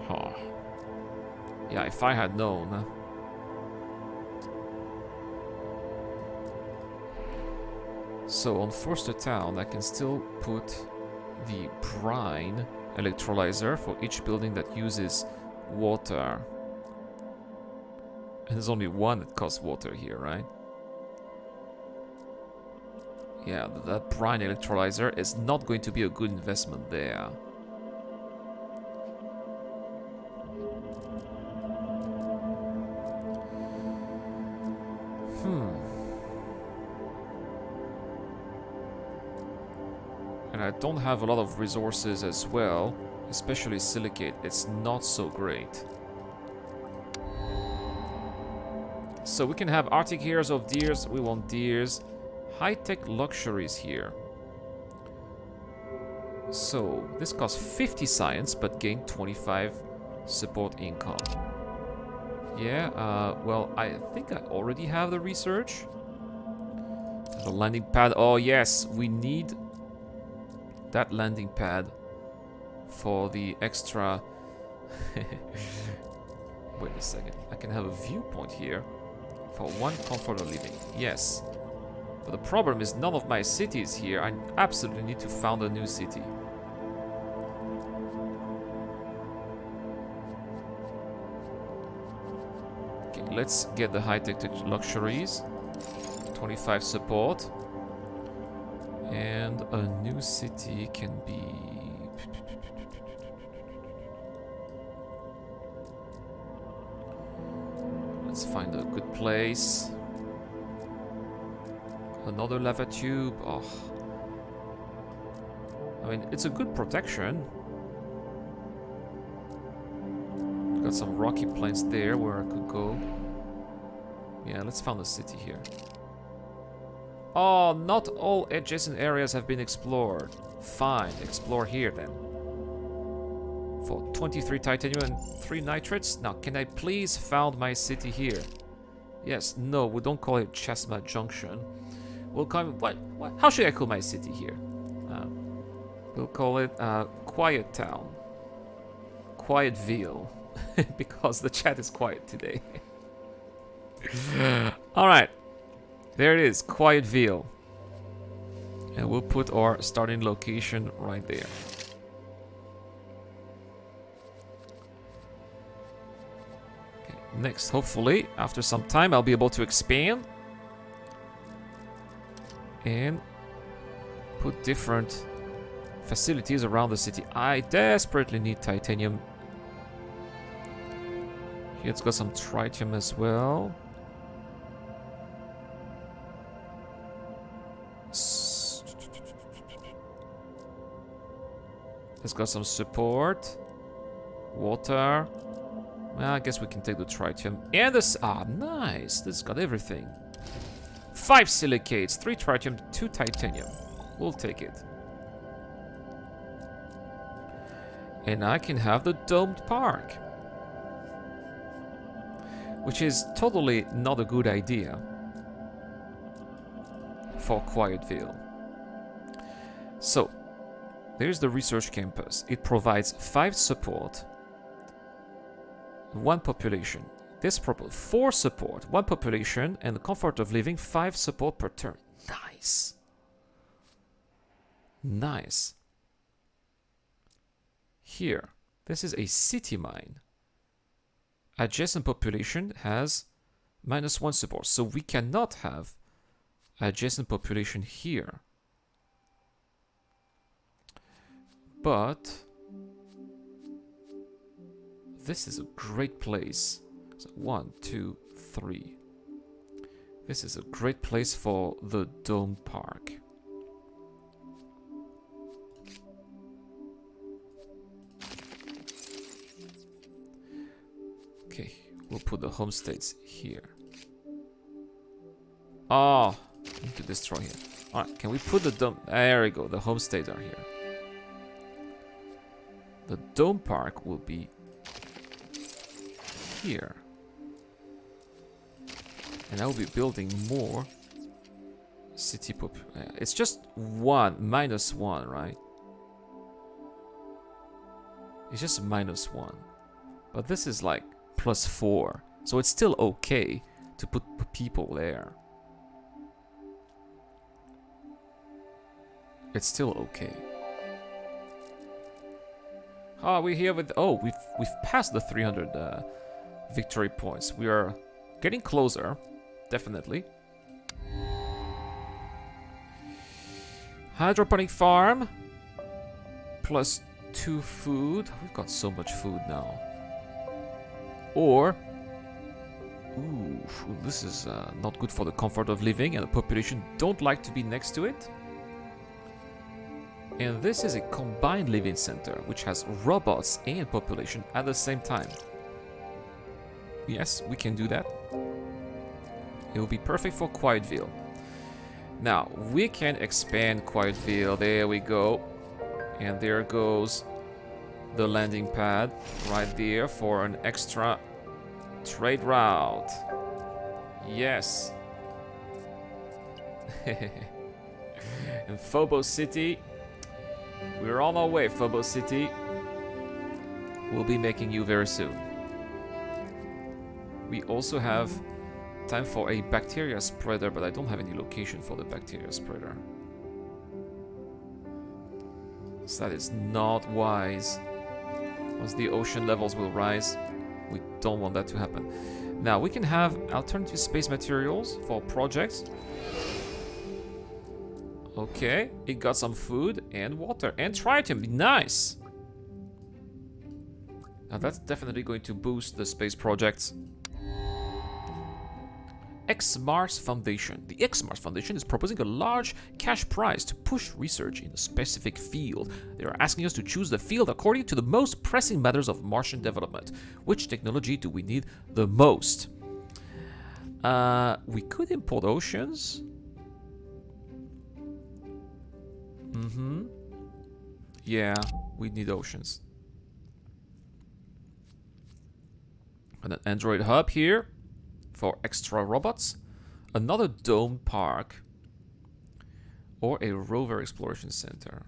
Huh. Yeah, if I had known. So on Forster Town, I can still put the brine electrolyzer for each building that uses water. And there's only one that costs water here, right? Yeah, that brine electrolyzer is not going to be a good investment there. And I don't have a lot of resources as well, especially silicate. It's not so great. So we can have Arctic hairs of deers. We want deers. High-tech luxuries here. So this costs 50 science, but gain 25 support income. Yeah, well, I think I already have the research. The landing pad. Oh, yes, we need that landing pad for the extra... Wait a second. I can have a viewpoint here for one comfort of living. Yes. But the problem is none of my cities here. I absolutely need to found a new city. Okay, let's get the high-tech luxuries. 25 support. And a new city can be... Let's find a good place. Another lava tube. Oh. I mean, it's a good protection. Got some rocky plains there where I could go. Yeah, let's find a city here. Oh, not all adjacent areas have been explored. Fine, explore here then. For 23 titanium and 3 nitrates. Now, can I please found my city here? Yes, no, we don't call it Chestnut Junction. We'll call it, what? How should I call my city here? We'll call it Quiet Town. Quietville. Because the chat is quiet today. Alright. There it is, Quietville. And we'll put our starting location right there. Okay, next, hopefully, after some time, I'll be able to expand. And put different facilities around the city. I desperately need titanium. Here it's got some tritium as well. It's got some support. Water. Well, I guess we can take the tritium. And this... Ah, nice. This got everything. 5 silicates, 3 tritium, 2 titanium. We'll take it. And I can have the domed park. Which is totally not a good idea for Quietville. So, there's the research campus. It provides 5 support, 1 population. This 4 support, 1 population, and the comfort of living, 5 support per turn. Nice. Nice. Here, this is a city mine. Adjacent population has -1 support, so we cannot have adjacent population here. But this is a great place. So 1, 2, 3. This is a great place for the Dome Park. Okay, we'll put the homesteads here. Oh, I need to destroy here. Alright, can we put the dome? There we go, the homesteads are here. The Dome Park will be here. And I will be building more city pop. It's just -1, right? It's just -1. But this is like +4. So it's still okay to put people there. It's still okay. Ah, we're here with... Oh, we've passed the 300 victory points. We are getting closer, definitely. Hydroponic farm. +2 food. We've got so much food now. Or... Ooh, this is not good for the comfort of living, and the population don't like to be next to it. And this is a combined living center, which has robots and population at the same time. Yes, we can do that. It will be perfect for Quietville. Now, we can expand Quietville. There we go. And there goes the landing pad right there for an extra trade route. Yes. And Phobos City. We're on our way, Phobos City. We'll be making you very soon. We also have time for a bacteria spreader, but I don't have any location for the bacteria spreader. So that is not wise. Once the ocean levels will rise, we don't want that to happen. Now, we can have alternative space materials for projects. Okay, it got some food and water and tritium. Nice! Now that's definitely going to boost the space projects. X-Mars Foundation. The X-Mars Foundation is proposing a large cash prize to push research in a specific field. They are asking us to choose the field according to the most pressing matters of Martian development. Which technology do we need the most? We could import oceans. Yeah, we need oceans. And an Android hub here for extra robots. Another dome park. Or a rover exploration center.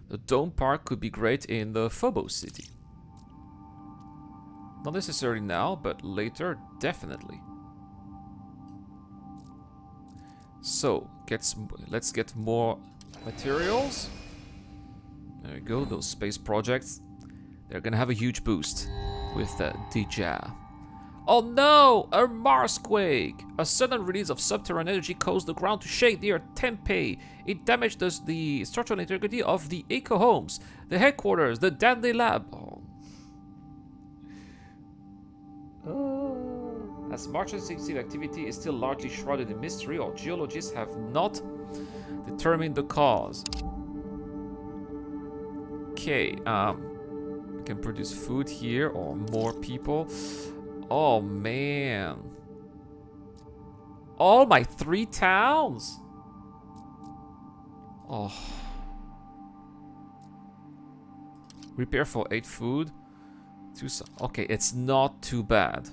The dome park could be great in the Phobos city. Not necessarily now, but later, definitely. So, let's get more materials. There we go, those space projects. They're gonna have a huge boost with Dija. Oh no! A Marsquake! A sudden release of subterranean energy caused the ground to shake near Tempe. It damaged the structural integrity of the Eco Homes, the headquarters, the Danley Lab. As Martian sensitive activity is still largely shrouded in mystery, or geologists have not determined the cause. Okay, we can produce food here or more people. Oh man. all my 3 towns. Oh. Repair for 8 food. Okay, it's not too bad.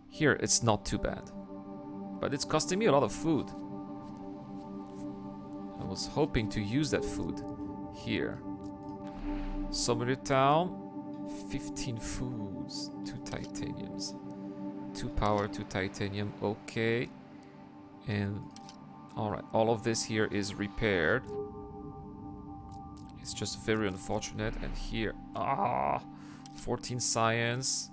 Here, it's not too bad. But it's costing me a lot of food. I was hoping to use that food here. Summary town. 15 foods. 2 titaniums. 2 power, 2 titanium. Okay. And alright, all of this here is repaired. It's just very unfortunate. And here, 14 science,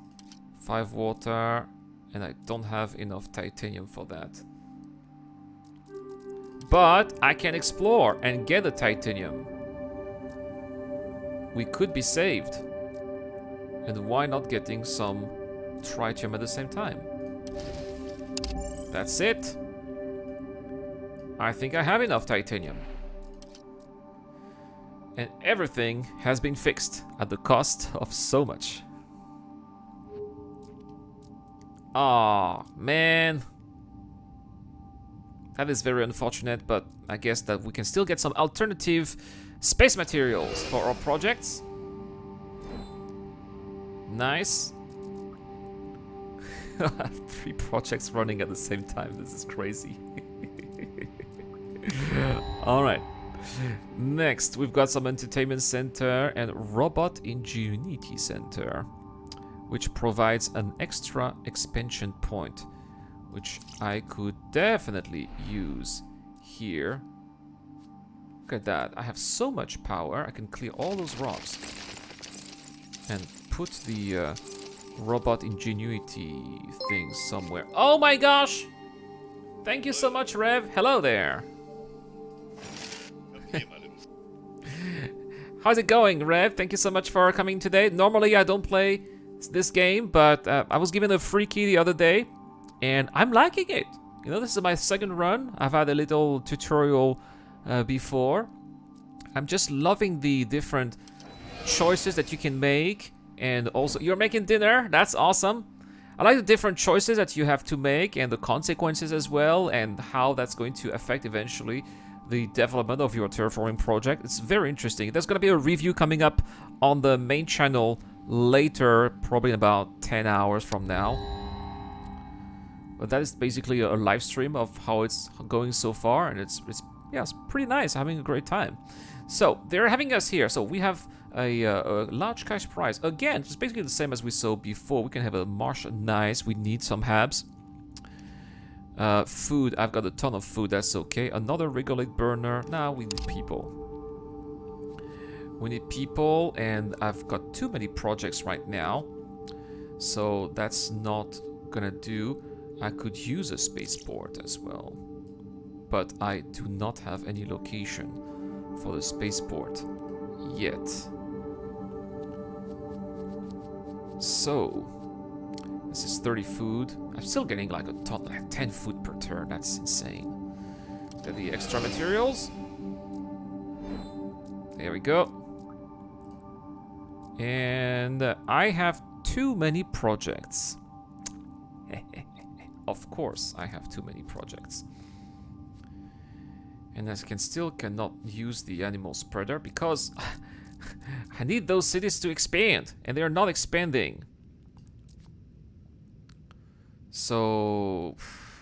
5 water, and I don't have enough titanium for that. But I can explore and get a titanium. We could be saved. And why not getting some tritium at the same time? That's it. I think I have enough titanium. And everything has been fixed at the cost of so much. Aw, man. That is very unfortunate, but I guess that we can still get some alternative space materials for our projects. Nice. I have 3 projects running at the same time. This is crazy. Alright. Next, we've got some entertainment center and robot ingenuity center, which provides an extra expansion point, which I could definitely use here. Look at that. I have so much power. I can clear all those rocks and put the robot ingenuity thing somewhere. Oh my gosh! Thank you so much, Rev. Hello there. How's it going, Rev? Thank you so much for coming today. Normally I don't play this game, but I was given a free key the other day, and I'm liking it. You know, this is my second run. I've had a little tutorial before. I'm just loving the different choices that you can make, and also you're making dinner. That's awesome. I like the different choices that you have to make and the consequences as well, and how that's going to affect eventually the development of your terraforming project. It's very interesting. There's going to be a review coming up on the main channel later, probably in about 10 hours from now. But that is basically a live stream of how it's going so far, and it's pretty nice. I'm having a great time. So they're having us here. So we have a large cash prize. Again, it's basically the same as we saw before. We can have a marsh. Nice. We need some habs. Food, I've got a ton of food, that's okay. Another regolith burner. Now we need people. We need people, and I've got too many projects right now. So that's not gonna do. I could use a spaceport as well. But I do not have any location for the spaceport yet. So this is 30 food. I'm still getting like a ton, like 10 food per turn. That's insane. Get the extra materials. There we go. And I have too many projects. Of course, I have too many projects. And I cannot use the animal spreader because I need those cities to expand, and they're not expanding. So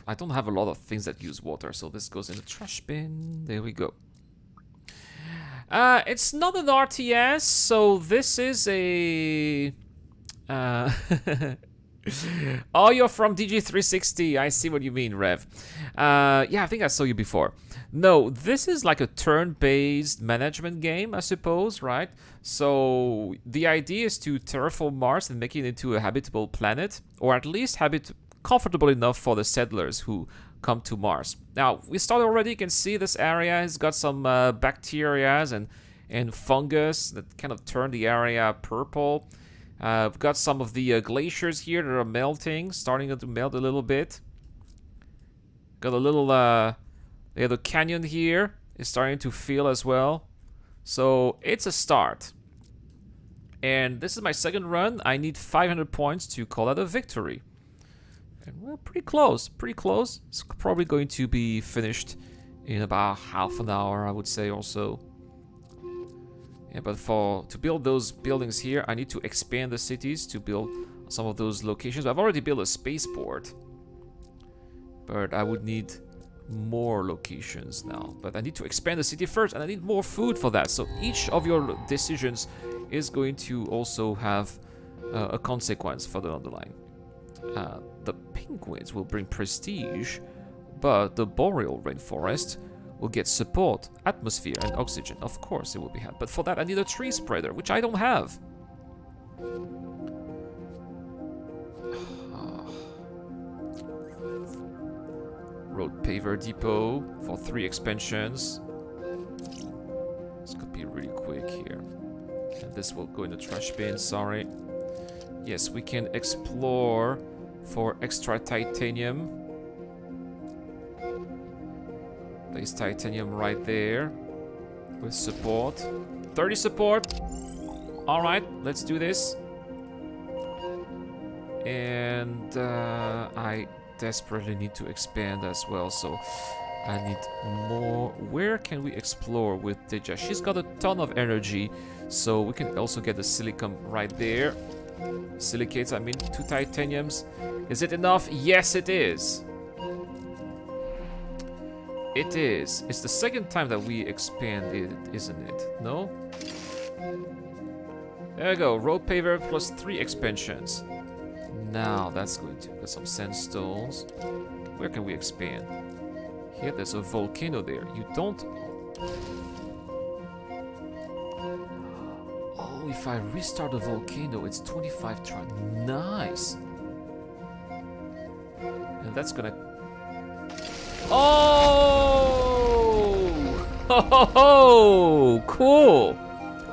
I don't have a lot of things that use water, so this goes in the trash bin. There we go. It's not an RTS, so this is a... Oh, you're from DG360. I see what you mean, Rev. Yeah, I think I saw you before. No, this is like a turn-based management game, I suppose, right? So the idea is to terraform Mars and make it into a habitable planet, or at least comfortable enough for the settlers who come to Mars. Now, we started already. You can see this area has got some bacteria and fungus that kind of turn the area purple. We've got some of the glaciers here that are melting, starting to melt a little bit. Got a little, the canyon here is starting to fill as well. So it's a start. And this is my second run. I need 500 points to call it a victory. And well, pretty close, pretty close. It's probably going to be finished in about half an hour, I would say, or so. Yeah, but to build those buildings here, I need to expand the cities to build some of those locations. I've already built a spaceport, but I would need more locations now. But I need to expand the city first, and I need more food for that. So each of your decisions is going to also have a consequence for the underline. The penguins will bring prestige, but the boreal rainforest will get support, atmosphere, and oxygen. Of course it will be had. But for that I need a tree spreader, which I don't have. Road paver depot for 3 expansions. This could be really quick here. And this will go in the trash bin, sorry. Yes, we can explore for extra titanium. Place titanium right there with support. 30 support. Alright, let's do this. And I desperately need to expand as well, so I need more. Where can we explore with Deja? She's got a ton of energy, so we can also get the silicon right there. Silicates, I mean, 2 titaniums. Is it enough? Yes, it is. It is. It's the second time that we expand it, isn't it? No? There we go. Road paver plus 3 expansions. Now that's going to get some sandstones. Where can we expand? Here, there's a volcano there. You don't... Oh, if I restart the volcano, it's 25 tons. Nice. And that's gonna... Oh! Ho ho ho! Cool!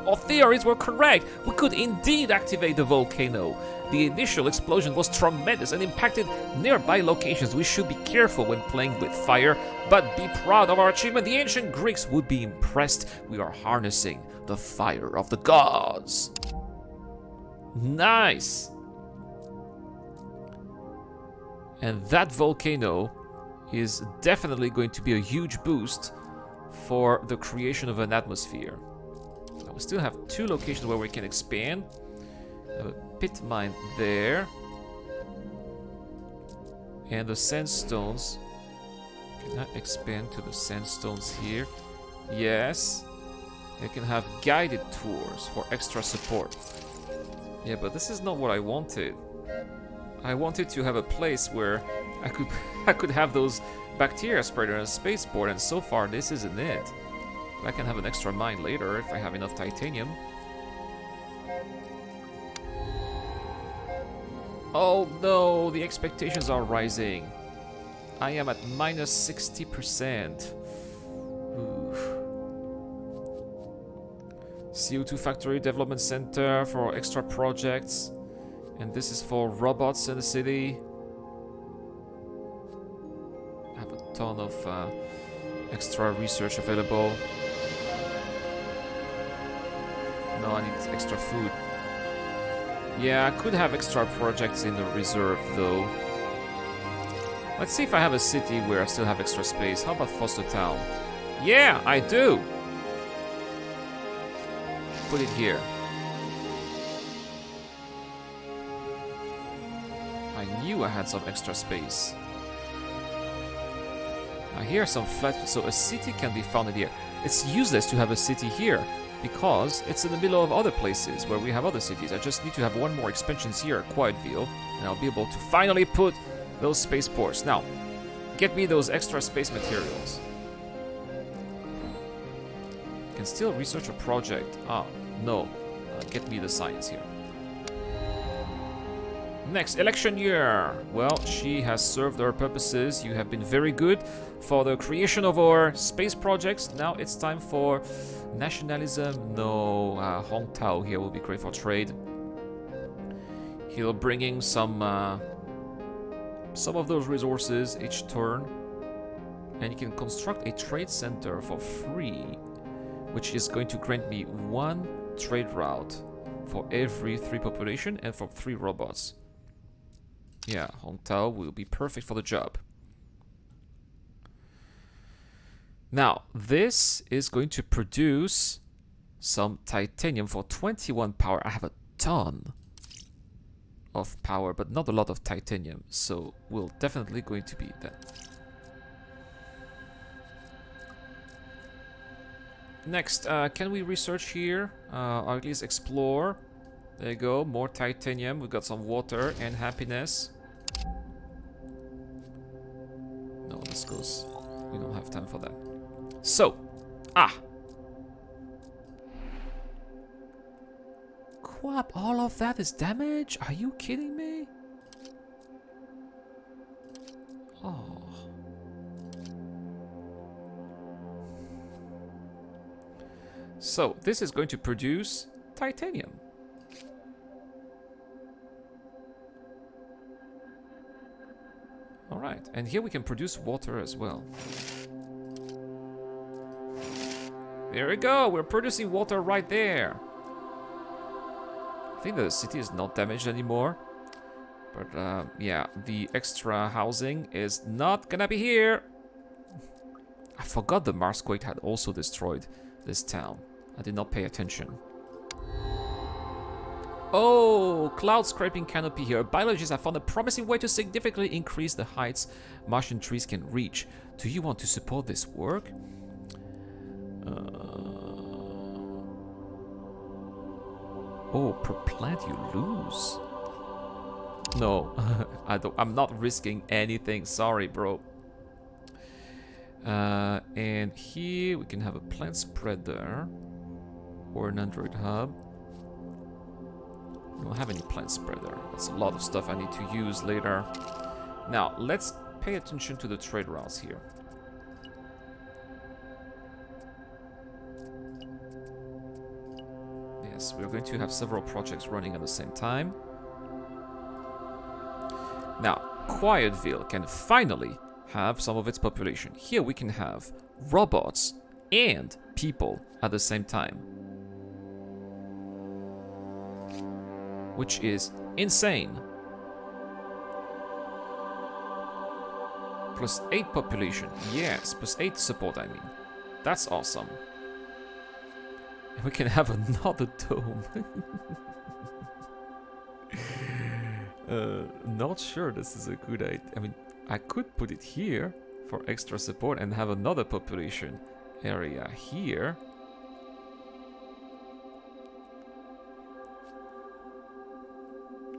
Our theories were correct. We could indeed activate the volcano. The initial explosion was tremendous and impacted nearby locations. We should be careful when playing with fire, but be proud of our achievement. The ancient Greeks would be impressed. We are harnessing the fire of the gods. Nice. And that volcano is definitely going to be a huge boost for the creation of an atmosphere. We still have 2 locations where we can expand. A pit mine there. And the sandstones. Can I expand to the sandstones here? Yes. I can have guided tours for extra support. Yeah, but this is not what I wanted. I wanted to have a place where I could have those bacteria spreader and a spaceport, and so far this isn't it. I can have an extra mine later if I have enough titanium. Oh no, the expectations are rising. I am at minus 60%. Oof. CO2 factory development center for extra projects. And this is for robots in the city. I have a ton of extra research available. No, I need extra food. Yeah, I could have extra projects in the reserve, though. Let's see if I have a city where I still have extra space. How about Foster Town? Yeah, I do! Put it here. I knew I had some extra space. I hear some flat... So a city can be founded here. It's useless to have a city here, because it's in the middle of other places where we have other cities. I just need to have 1 more expansions here at Quietville, and I'll be able to finally put those spaceports. Now, get me those extra space materials. Can still research a project. Ah, no. Get me the science here. Next, election year. Well, she has served her purposes. You have been very good for the creation of our space projects. Now it's time for nationalism. No, Hong Tao here will be great for trade. He'll bringing some of those resources each turn, and you can construct a trade center for free, which is going to grant me 1 trade route for every 3 population and for 3 robots. Yeah, Hongtao will be perfect for the job. Now, this is going to produce some titanium for 21 power. I have a ton of power, but not a lot of titanium, so we're definitely going to be that. Next, can we research here? Or at least explore. There you go, more titanium. We've got some water and happiness. No, this goes. We don't have time for that. So, crap, all of that is damage? Are you kidding me? Oh. So, this is going to produce titanium. Alright, and here we can produce water as well. There we go, we're producing water right there. I think the city is not damaged anymore. But yeah, the extra housing is not gonna be here. I forgot the Marsquake had also destroyed this town. I did not pay attention. Oh, cloud scraping canopy here. Biologists have found a promising way to significantly increase the heights Martian trees can reach. Do you want to support this work? Oh, per plant you lose. No, I'm not risking anything. Sorry, bro. And here we can have a plant spreader or an Android hub. We don't have any plant spreader. That's a lot of stuff I need to use later. Now, let's pay attention to the trade routes here. Yes, we're going to have several projects running at the same time. Now, Quietville can finally have some of its population. Here we can have robots and people at the same time, which is insane. +8 population, yes, +8 support, I mean. That's awesome. And we can have another dome. Not sure this is a good idea. I mean, I could put it here for extra support and have another population area here.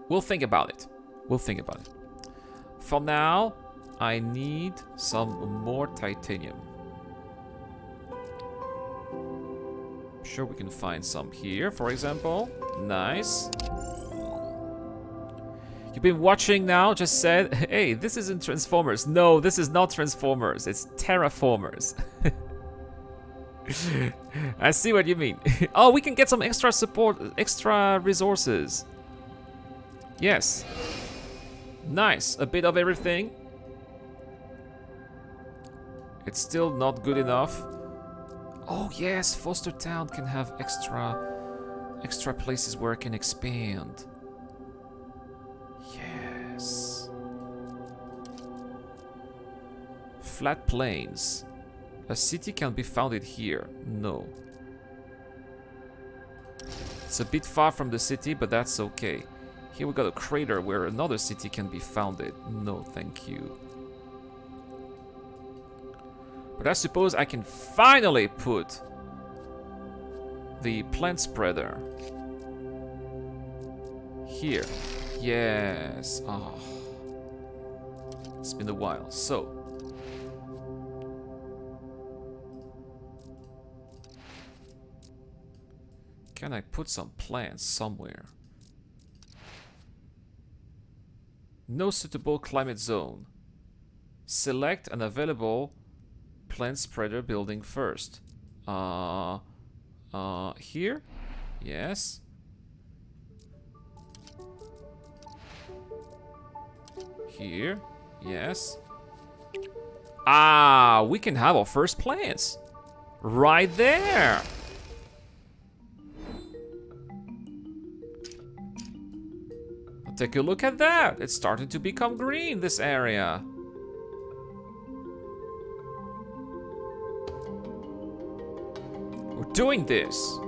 We'll think about it. We'll think about it. For now, I need some more titanium. I'm sure we can find some here, for example. Nice. You've been watching now, just said, hey, this isn't Transformers. No, this is not Transformers. It's Terraformers. I see what you mean. Oh, we can get some extra support, extra resources. Yes. Nice. A bit of everything. It's still not good enough. Oh, yes. Foster Town can have extra places where it can expand. Yes. Flat plains. A city can be founded here. No. It's a bit far from the city, but that's okay. Here we got a crater where another city can be founded. No, thank you. But I suppose I can finally put the plant spreader here. Yes. Oh. It's been a while. So. Can I put some plants somewhere? No suitable climate zone. Select an available plant spreader building first. Here? Yes. Here? Yes. Ah, we can have our first plants. Right there. Take a look at that. It's starting to become green, this area. We're doing this.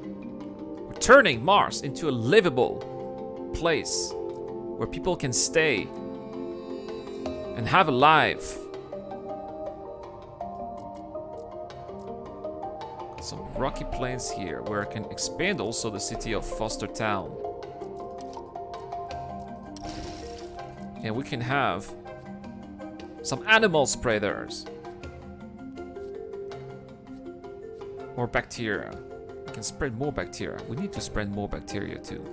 We're turning Mars into a livable place where people can stay and have a life. Got some rocky plains here where I can expand also the city of Foster Town. And we can have some animal spreaders. Or bacteria. We can spread more bacteria. We need to spread more bacteria too.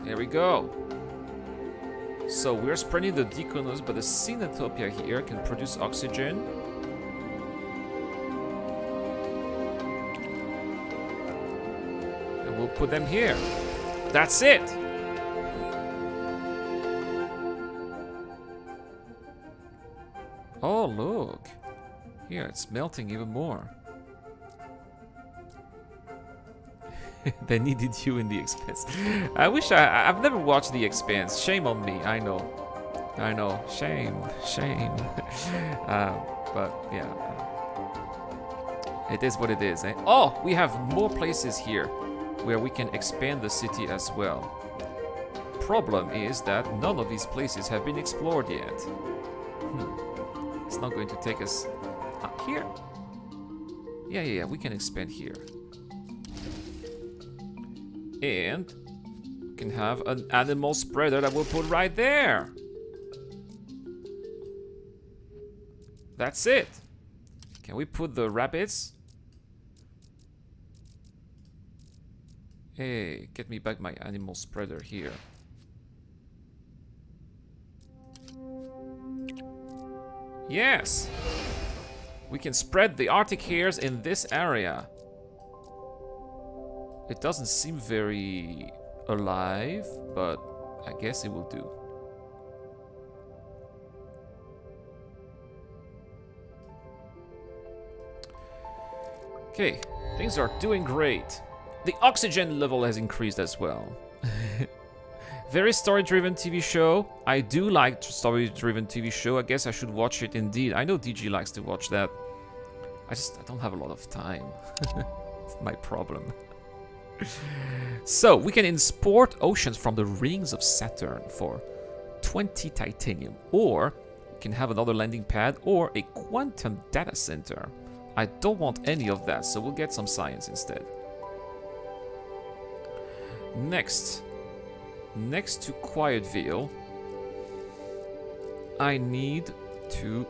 There we go. So we're spreading the Deaconus, but the Cinetopia here can produce oxygen. And we'll put them here. That's it. Oh, look. Here, it's melting even more. They needed you in The Expanse. I wish I've never watched The Expanse. Shame on me. I know. Shame. But yeah. It is what it is. Eh? Oh, we have more places here where we can expand the city as well. Problem is that none of these places have been explored yet. It's not going to take us here. Yeah, we can expand here. And we can have an animal spreader that we'll put right there. That's it. Can we put the rabbits? Hey, get me back my animal spreader here. Yes! We can spread the Arctic hares in this area. It doesn't seem very alive, but I guess it will do. Okay, things are doing great. The oxygen level has increased as well. Very story-driven TV show. I do like story-driven TV show. I guess I should watch it indeed. I know DG likes to watch that. I don't have a lot of time. It's my problem. So, we can import oceans from the rings of Saturn for 20 titanium. Or, we can have another landing pad or a quantum data center. I don't want any of that, so we'll get some science instead. Next to Quietville, I need to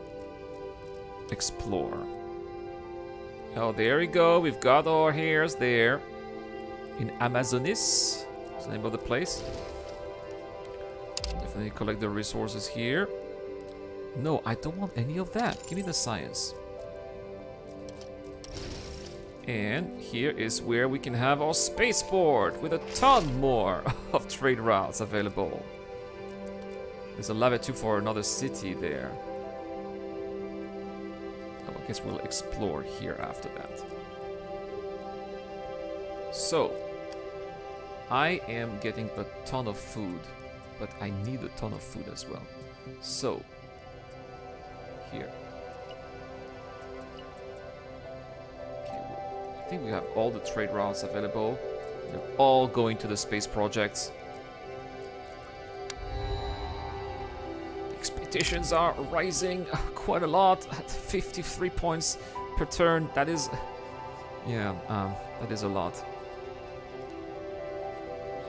explore. Oh, there we go. We've got our hares there. In Amazonis, is the name of the place. Definitely collect the resources here. No, I don't want any of that. Give me the science. And here is where we can have our spaceport with a ton more of trade routes available. There's a lava tube for another city there. Oh, I guess we'll explore here after that. So, I am getting a ton of food, but I need a ton of food as well. So, here. I think we have all the trade routes available. They're all going to the space projects. Expectations are rising quite a lot at 53 points per turn. That is, yeah, that is a lot.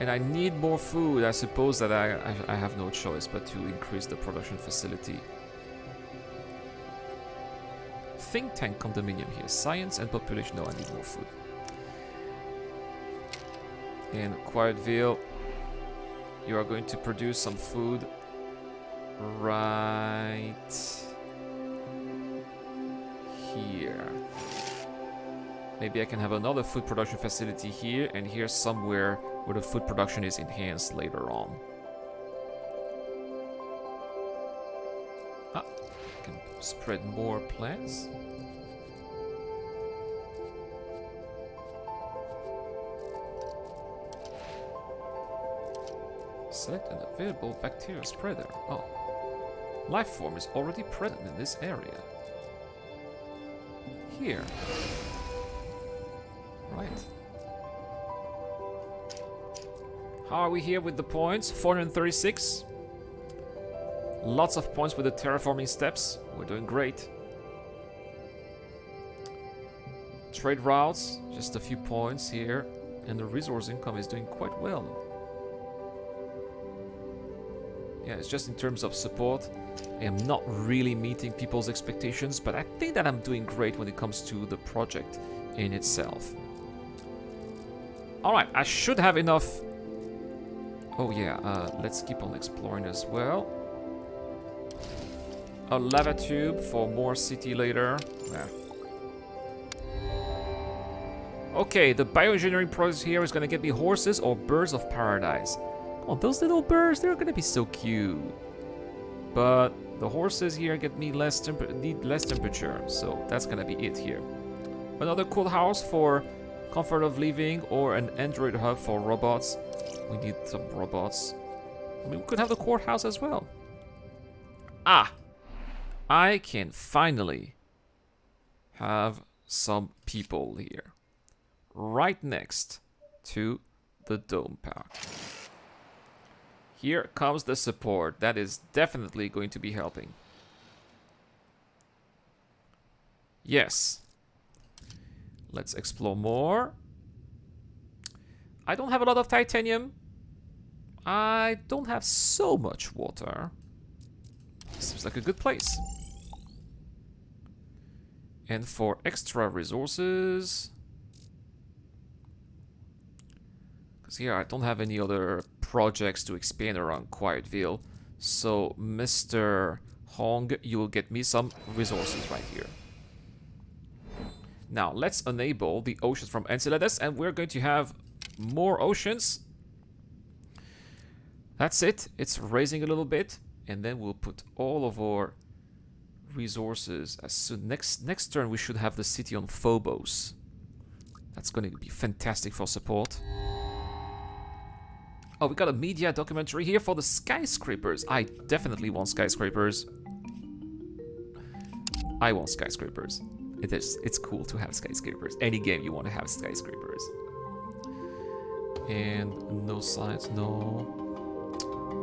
And I need more food. I suppose that I have no choice but to increase the production facility. Think tank condominium here. Science and population. No, I need more food. And Quietville, you are going to produce some food right here. Maybe I can have another food production facility here and here somewhere where the food production is enhanced later on. I can spread more plants. Select an available bacteria spreader. Oh. Life form is already present in this area. Here. Right. How are we here with the points? 436. Lots of points with the terraforming steps. We're doing great. Trade routes, just a few points here. And the resource income is doing quite well. Yeah, it's just in terms of support. I am not really meeting people's expectations, but I think that I'm doing great when it comes to the project in itself. Alright, I should have enough. Oh yeah, let's keep on exploring as well. A lava tube for more city later. Yeah. Okay, the bioengineering process here is gonna get me horses or birds of paradise. Oh, those little birds, they're gonna be so cute. But the horses here get me need less temperature, so that's gonna be it here. Another cool house for comfort of living, or an android hub for robots. We need some robots. I mean, we could have the courthouse as well. Ah! I can finally have some people here. Right next to the Dome Park. Here comes the support. That is definitely going to be helping. Yes. Let's explore more. I don't have a lot of titanium. I don't have so much water. Seems like a good place. And for extra resources... because here I don't have any other projects to expand around Quietville. So, Mr. Hong, you will get me some resources right here. Now, let's enable the oceans from Enceladus, and we're going to have more oceans. That's it. It's raising a little bit, and then we'll put all of our resources as soon. Next turn, we should have the city on Phobos. That's going to be fantastic for support. Oh, we got a media documentary here for the skyscrapers. I definitely want skyscrapers. I want skyscrapers. It's cool to have skyscrapers. Any game you want to have skyscrapers. And no science, no.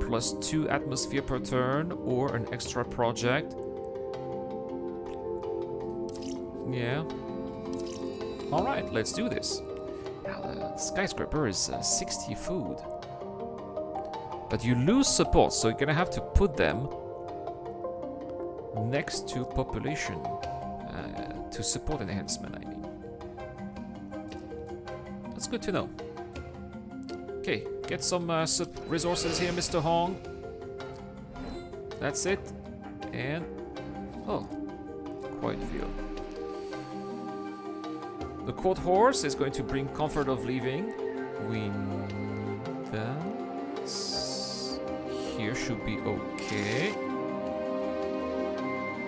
+2 atmosphere per turn, or an extra project. Yeah. Alright, let's do this. Now the skyscraper is 60 food. But you lose support, so you're gonna have to put them next to population. To support enhancement, I mean. That's good to know. Okay, get some resources here, Mr. Hong. That's it. And... oh, Quietville. The court horse is going to bring comfort of living. We need that. Here should be okay.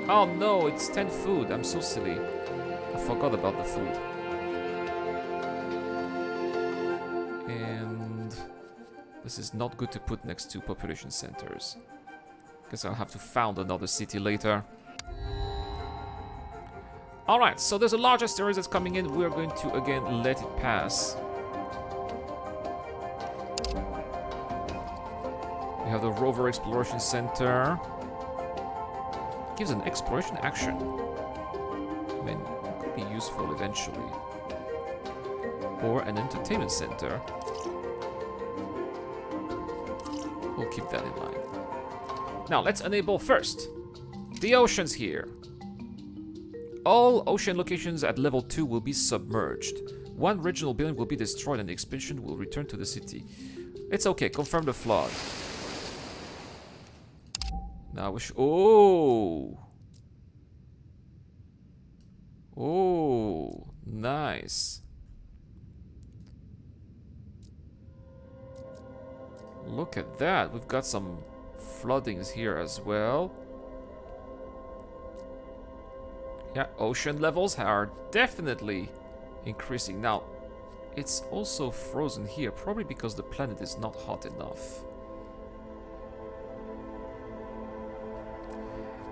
Oh no, it's 10 food. I'm so silly. I forgot about the food. And this is not good to put next to population centers. Because I'll have to found another city later. Alright, so there's a large asteroid that's coming in. We're going to again let it pass. We have the Rover Exploration Center. Gives an exploration action. I mean, it could be useful eventually. Or an entertainment center. We'll keep that in mind. Now, let's enable first the oceans here. All ocean locations at level 2 will be submerged. One regional building will be destroyed and the expedition will return to the city. It's okay, confirm the flood. Now we should... oh! Oh, nice. Look at that. We've got some floodings here as well. Yeah, ocean levels are definitely increasing. Now, it's also frozen here, probably because the planet is not hot enough.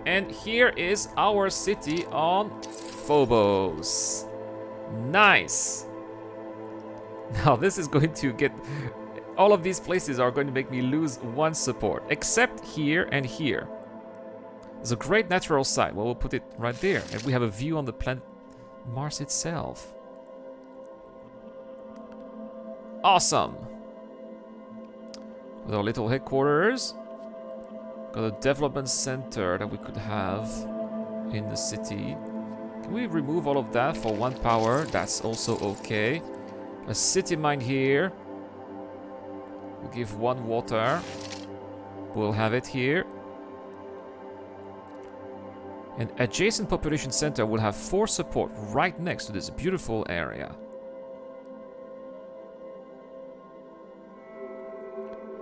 And here is our city on Phobos. Nice. Now this is going to get... All of these places are going to make me lose one support, except here and here. There's a great natural site. Well, we'll put it right there. And we have a view on the planet Mars itself. Awesome. With our little headquarters. Got a development center that we could have in the city. Can we remove all of that for 1 power? That's also okay. A city mine here. We'll give 1 water. We'll have it here. An adjacent population center will have 4 support right next to this beautiful area.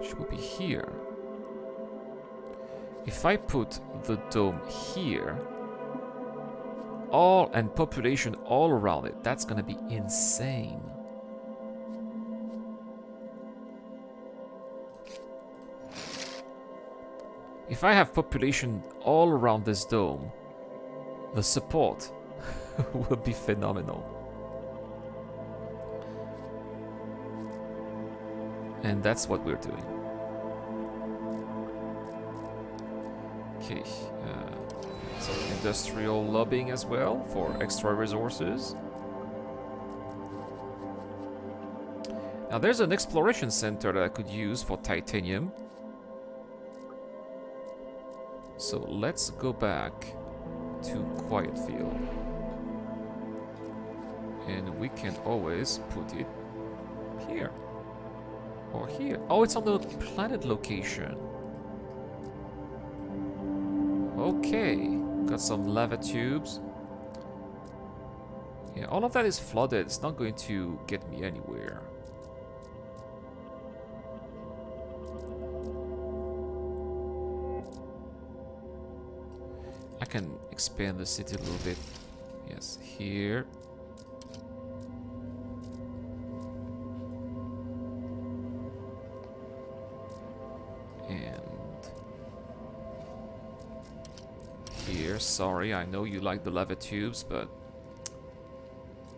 Should we be here? If I put the dome here, and population all around it, that's gonna be insane. If I have population all around this dome, the support will be phenomenal. And that's what we're doing. Okay, some industrial lobbying as well for extra resources. Now there's an exploration center that I could use for titanium. So let's go back to Quiet Field. And we can always put it here. Or here. Oh, it's on the planet location. Okay. Got some lava tubes. Yeah, all of that is flooded. It's not going to get me anywhere. I can expand the city a little bit. Yes, here. And here. Sorry, I know you like the lava tubes, but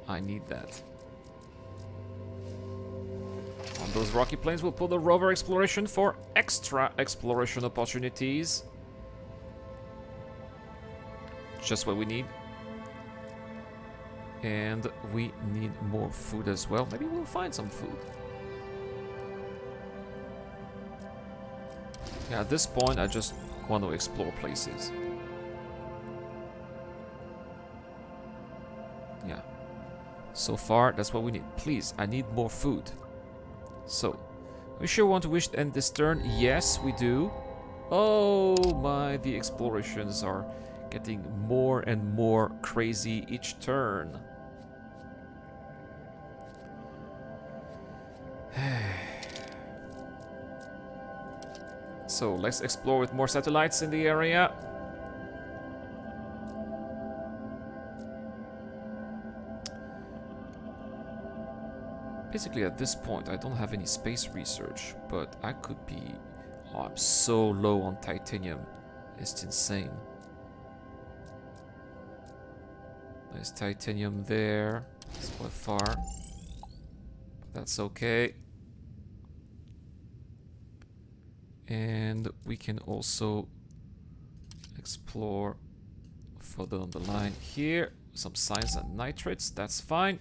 I need that. On those rocky plains, we'll pull the rover exploration for extra exploration opportunities. Just what we need. And we need more food as well. Maybe we'll find some food. Yeah, at this point, I just want to explore places. Yeah. So far, that's what we need. Please, I need more food. So, we sure want to wish to end this turn? Yes, we do. Oh my, the explorations are getting more and more crazy each turn. So let's explore with more satellites in the area. Basically at this point I don't have any space research, but I could be... Oh, I'm so low on titanium. It's insane. There's titanium there. It's quite far. That's okay. And we can also explore further on the line here. Some science and nitrates, that's fine.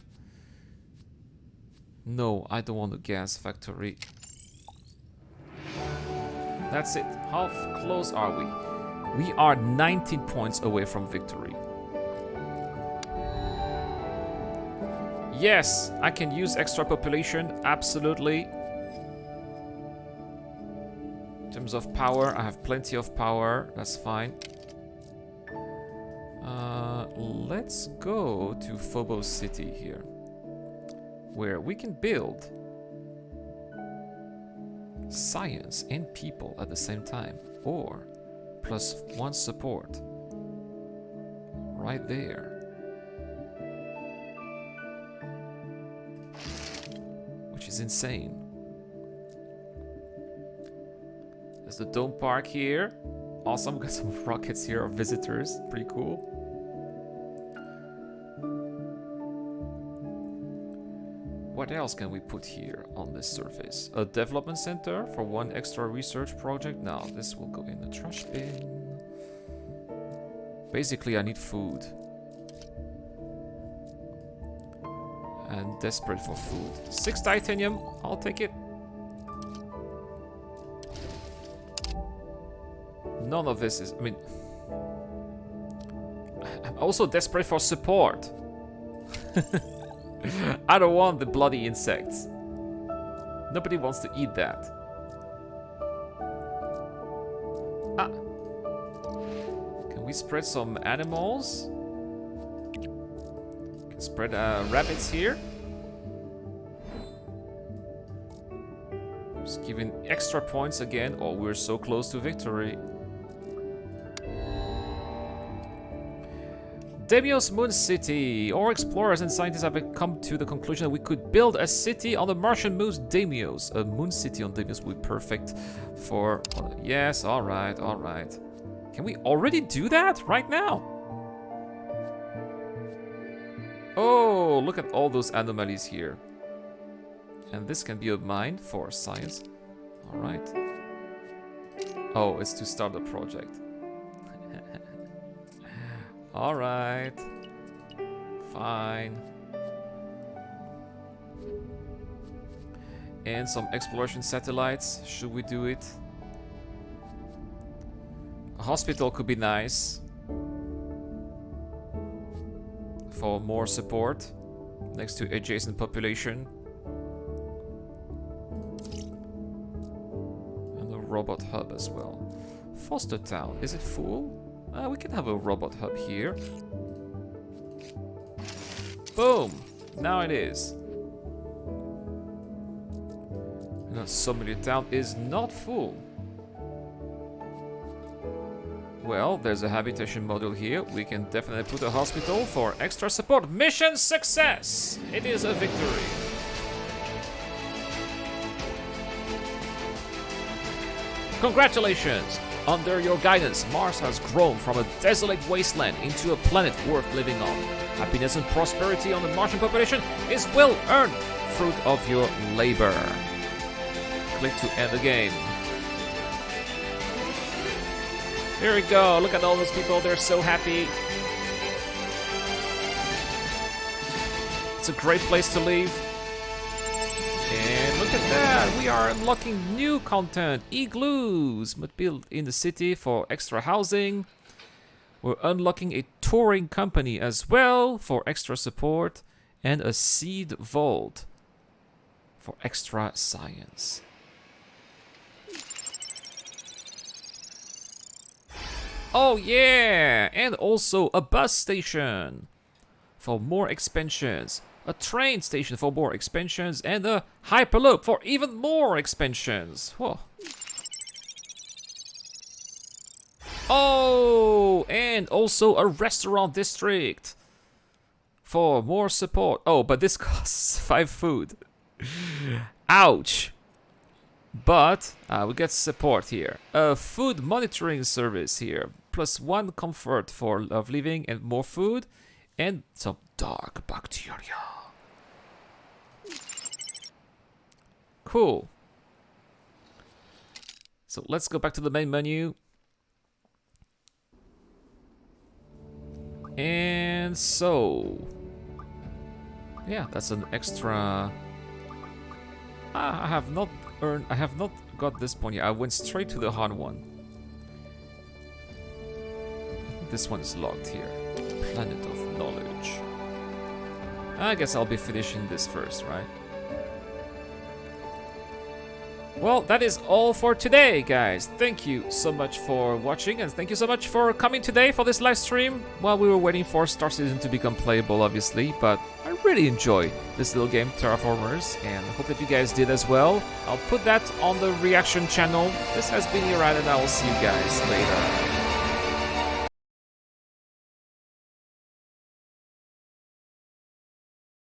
No, I don't want a gas factory. That's it. How close are we? We are 19 points away from victory. Yes, I can use extra population, absolutely. In terms of power, I have plenty of power, that's fine. Let's go to Phobos City here, where we can build science and people at the same time, or +1 support right there, which is insane. There's the Dome Park here. Awesome, we got some rockets here, visitors. Pretty cool. What else can we put here on this surface? A development center for one extra research project. Now, this will go in the trash bin. Basically, I need food. And desperate for food. 6 titanium, I'll take it. None of this is, I mean... I'm also desperate for support. I don't want the bloody insects. Nobody wants to eat that. Ah. Can we spread some animals? Can spread rabbits here. Just giving extra points again. Oh, we're so close to victory. Deimos Moon City. Our explorers and scientists have come to the conclusion that we could build a city on the Martian moon Deimos. A moon city on Deimos would be perfect for... Yes, alright, alright. Can we already do that right now? Oh, look at all those anomalies here. And this can be a mine for science. Alright. Oh, it's to start the project. Alright. Fine. And some exploration satellites. Should we do it? A hospital could be nice. For more support. Next to adjacent population. And a robot hub as well. Foster Town. Is it full? We can have a robot hub here. Boom! Now it is. And Summary Town is not full. Well, there's a habitation model here. We can definitely put a hospital for extra support. Mission success! It is a victory. Congratulations! Under your guidance, Mars has grown from a desolate wasteland into a planet worth living on. Happiness and prosperity on the Martian population is well-earned fruit of your labor. Click to end the game. Here we go. Look at all those people. They're so happy. It's a great place to live. And look at that, we are unlocking new content. Igloos, but built in the city for extra housing. We're unlocking a touring company as well for extra support. And a seed vault for extra science. Oh yeah, and also a bus station for more expansions. A train station for more expansions, and a hyperloop for even more expansions. Whoa. Oh, and also a restaurant district for more support. Oh, but this costs 5 food. Ouch. But we get support here. A food monitoring service here. +1 comfort for of living and more food. And some dark bacteria. Cool. So let's go back to the main menu. And so... yeah, that's an extra... I have not got this point yet. I went straight to the hard one. This one is locked here. Planet of Knowledge. I guess I'll be finishing this first, right? Well, that is all for today, guys. Thank you so much for watching, and thank you so much for coming today for this live stream while we were waiting for Star Citizen to become playable, obviously. But I really enjoy this little game, Terraformers, and I hope that you guys did as well. I'll put that on the reaction channel. This has been Iran, and I will see you guys later.